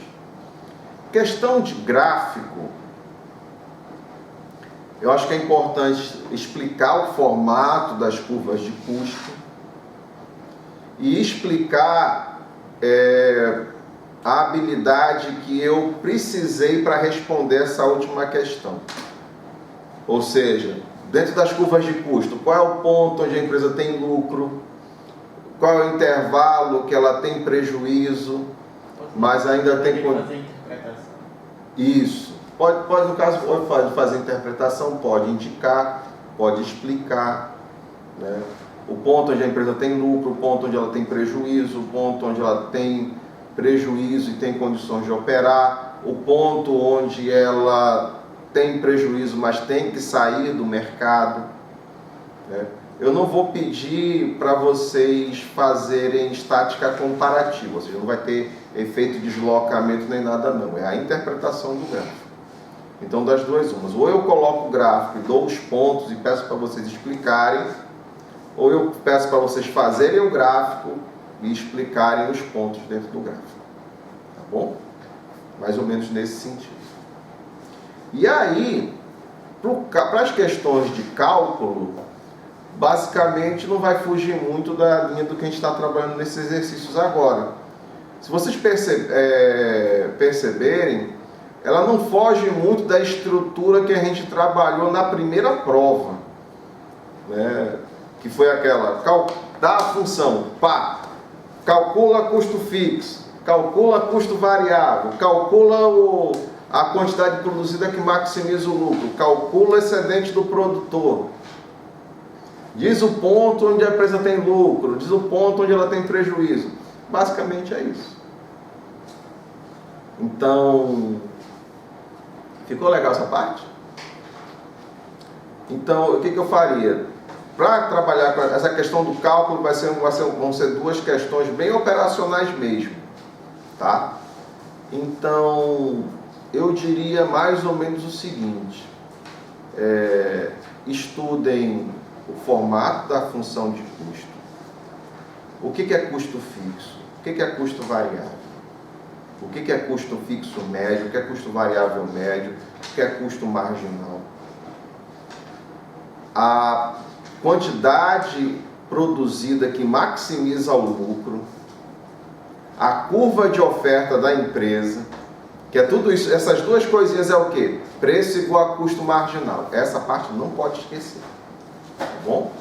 Questão de gráfico, eu acho que é importante explicar o formato das curvas de custo e explicar a habilidade que eu precisei para responder essa última questão. Ou seja, dentro das curvas de custo, qual é o ponto onde a empresa tem lucro, qual é o intervalo que ela tem prejuízo, mas ainda tem... fazer interpretação. Isso. Pode, no caso, pode fazer interpretação, pode indicar, pode explicar, né? O ponto onde a empresa tem lucro, o ponto onde ela tem prejuízo, o ponto onde ela tem prejuízo e tem condições de operar, o ponto onde ela tem prejuízo, mas tem que sair do mercado, né? Eu não vou pedir para vocês fazerem estática comparativa, ou seja, não vai ter efeito de deslocamento nem nada não, é a interpretação do gráfico. Então, das duas umas, ou eu coloco o gráfico e dou os pontos e peço para vocês explicarem, ou eu peço para vocês fazerem o gráfico e explicarem os pontos dentro do gráfico, tá bom? Mais ou menos nesse sentido. E aí, para as questões de cálculo, basicamente não vai fugir muito da linha do que a gente está trabalhando nesses exercícios agora. Se vocês perceberem, ela não foge muito da estrutura que a gente trabalhou na primeira prova, né? Que foi aquela, dá a função, pá, calcula custo fixo, calcula custo variável, calcula a quantidade produzida que maximiza o lucro, calcula o excedente do produtor, diz o ponto onde a empresa tem lucro, diz o ponto onde ela tem prejuízo. Basicamente é isso. Então, ficou legal essa parte? Então, o que eu faria? Para trabalhar com essa questão do cálculo, vão ser duas questões bem operacionais mesmo, tá? Então, eu diria mais ou menos o seguinte: estudem o formato da função de custo. O que é custo fixo? O que é custo variável? O que é custo fixo médio? O que é custo variável médio? O que é custo marginal? A quantidade produzida que maximiza o lucro, a curva de oferta da empresa, que é tudo isso, essas duas coisinhas é o quê? Preço igual a custo marginal. Essa parte não pode esquecer, tá bom?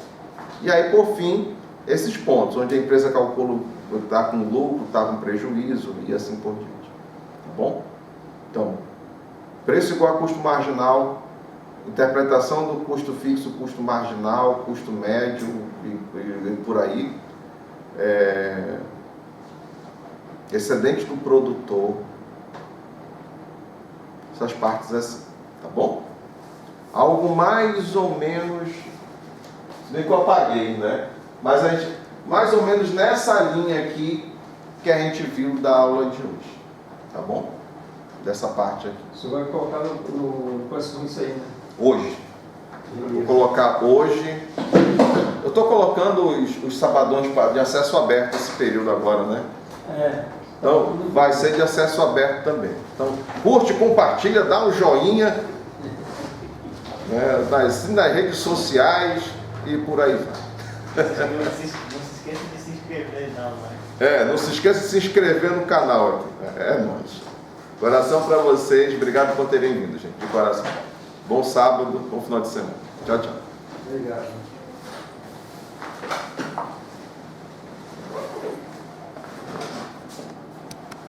E aí, por fim, esses pontos, onde a empresa calcula, está com lucro, está com prejuízo e assim por diante, tá bom? Então, preço igual a custo marginal, interpretação do custo fixo, custo marginal, custo médio e por aí, excedente do produtor, essas partes assim, tá bom? Algo mais ou menos, se bem que eu apaguei, né? Mas a gente, mais ou menos nessa linha aqui que a gente viu da aula de hoje, tá bom? Dessa parte aqui. Você vai colocar no próximo isso aí, né? Hoje. Vou colocar hoje. Eu estou colocando os sabadões de acesso aberto esse período agora, né? Então, vai ser de acesso aberto também. Então, curte, compartilha, dá um joinha, né, nas redes sociais e por aí vai. Não se esqueça de se inscrever não, né? Não se esqueça de se inscrever no canal aqui. É nóis. Coração para vocês. Obrigado por terem vindo, gente. De coração. Bom sábado, bom final de semana. Tchau, tchau. Obrigado.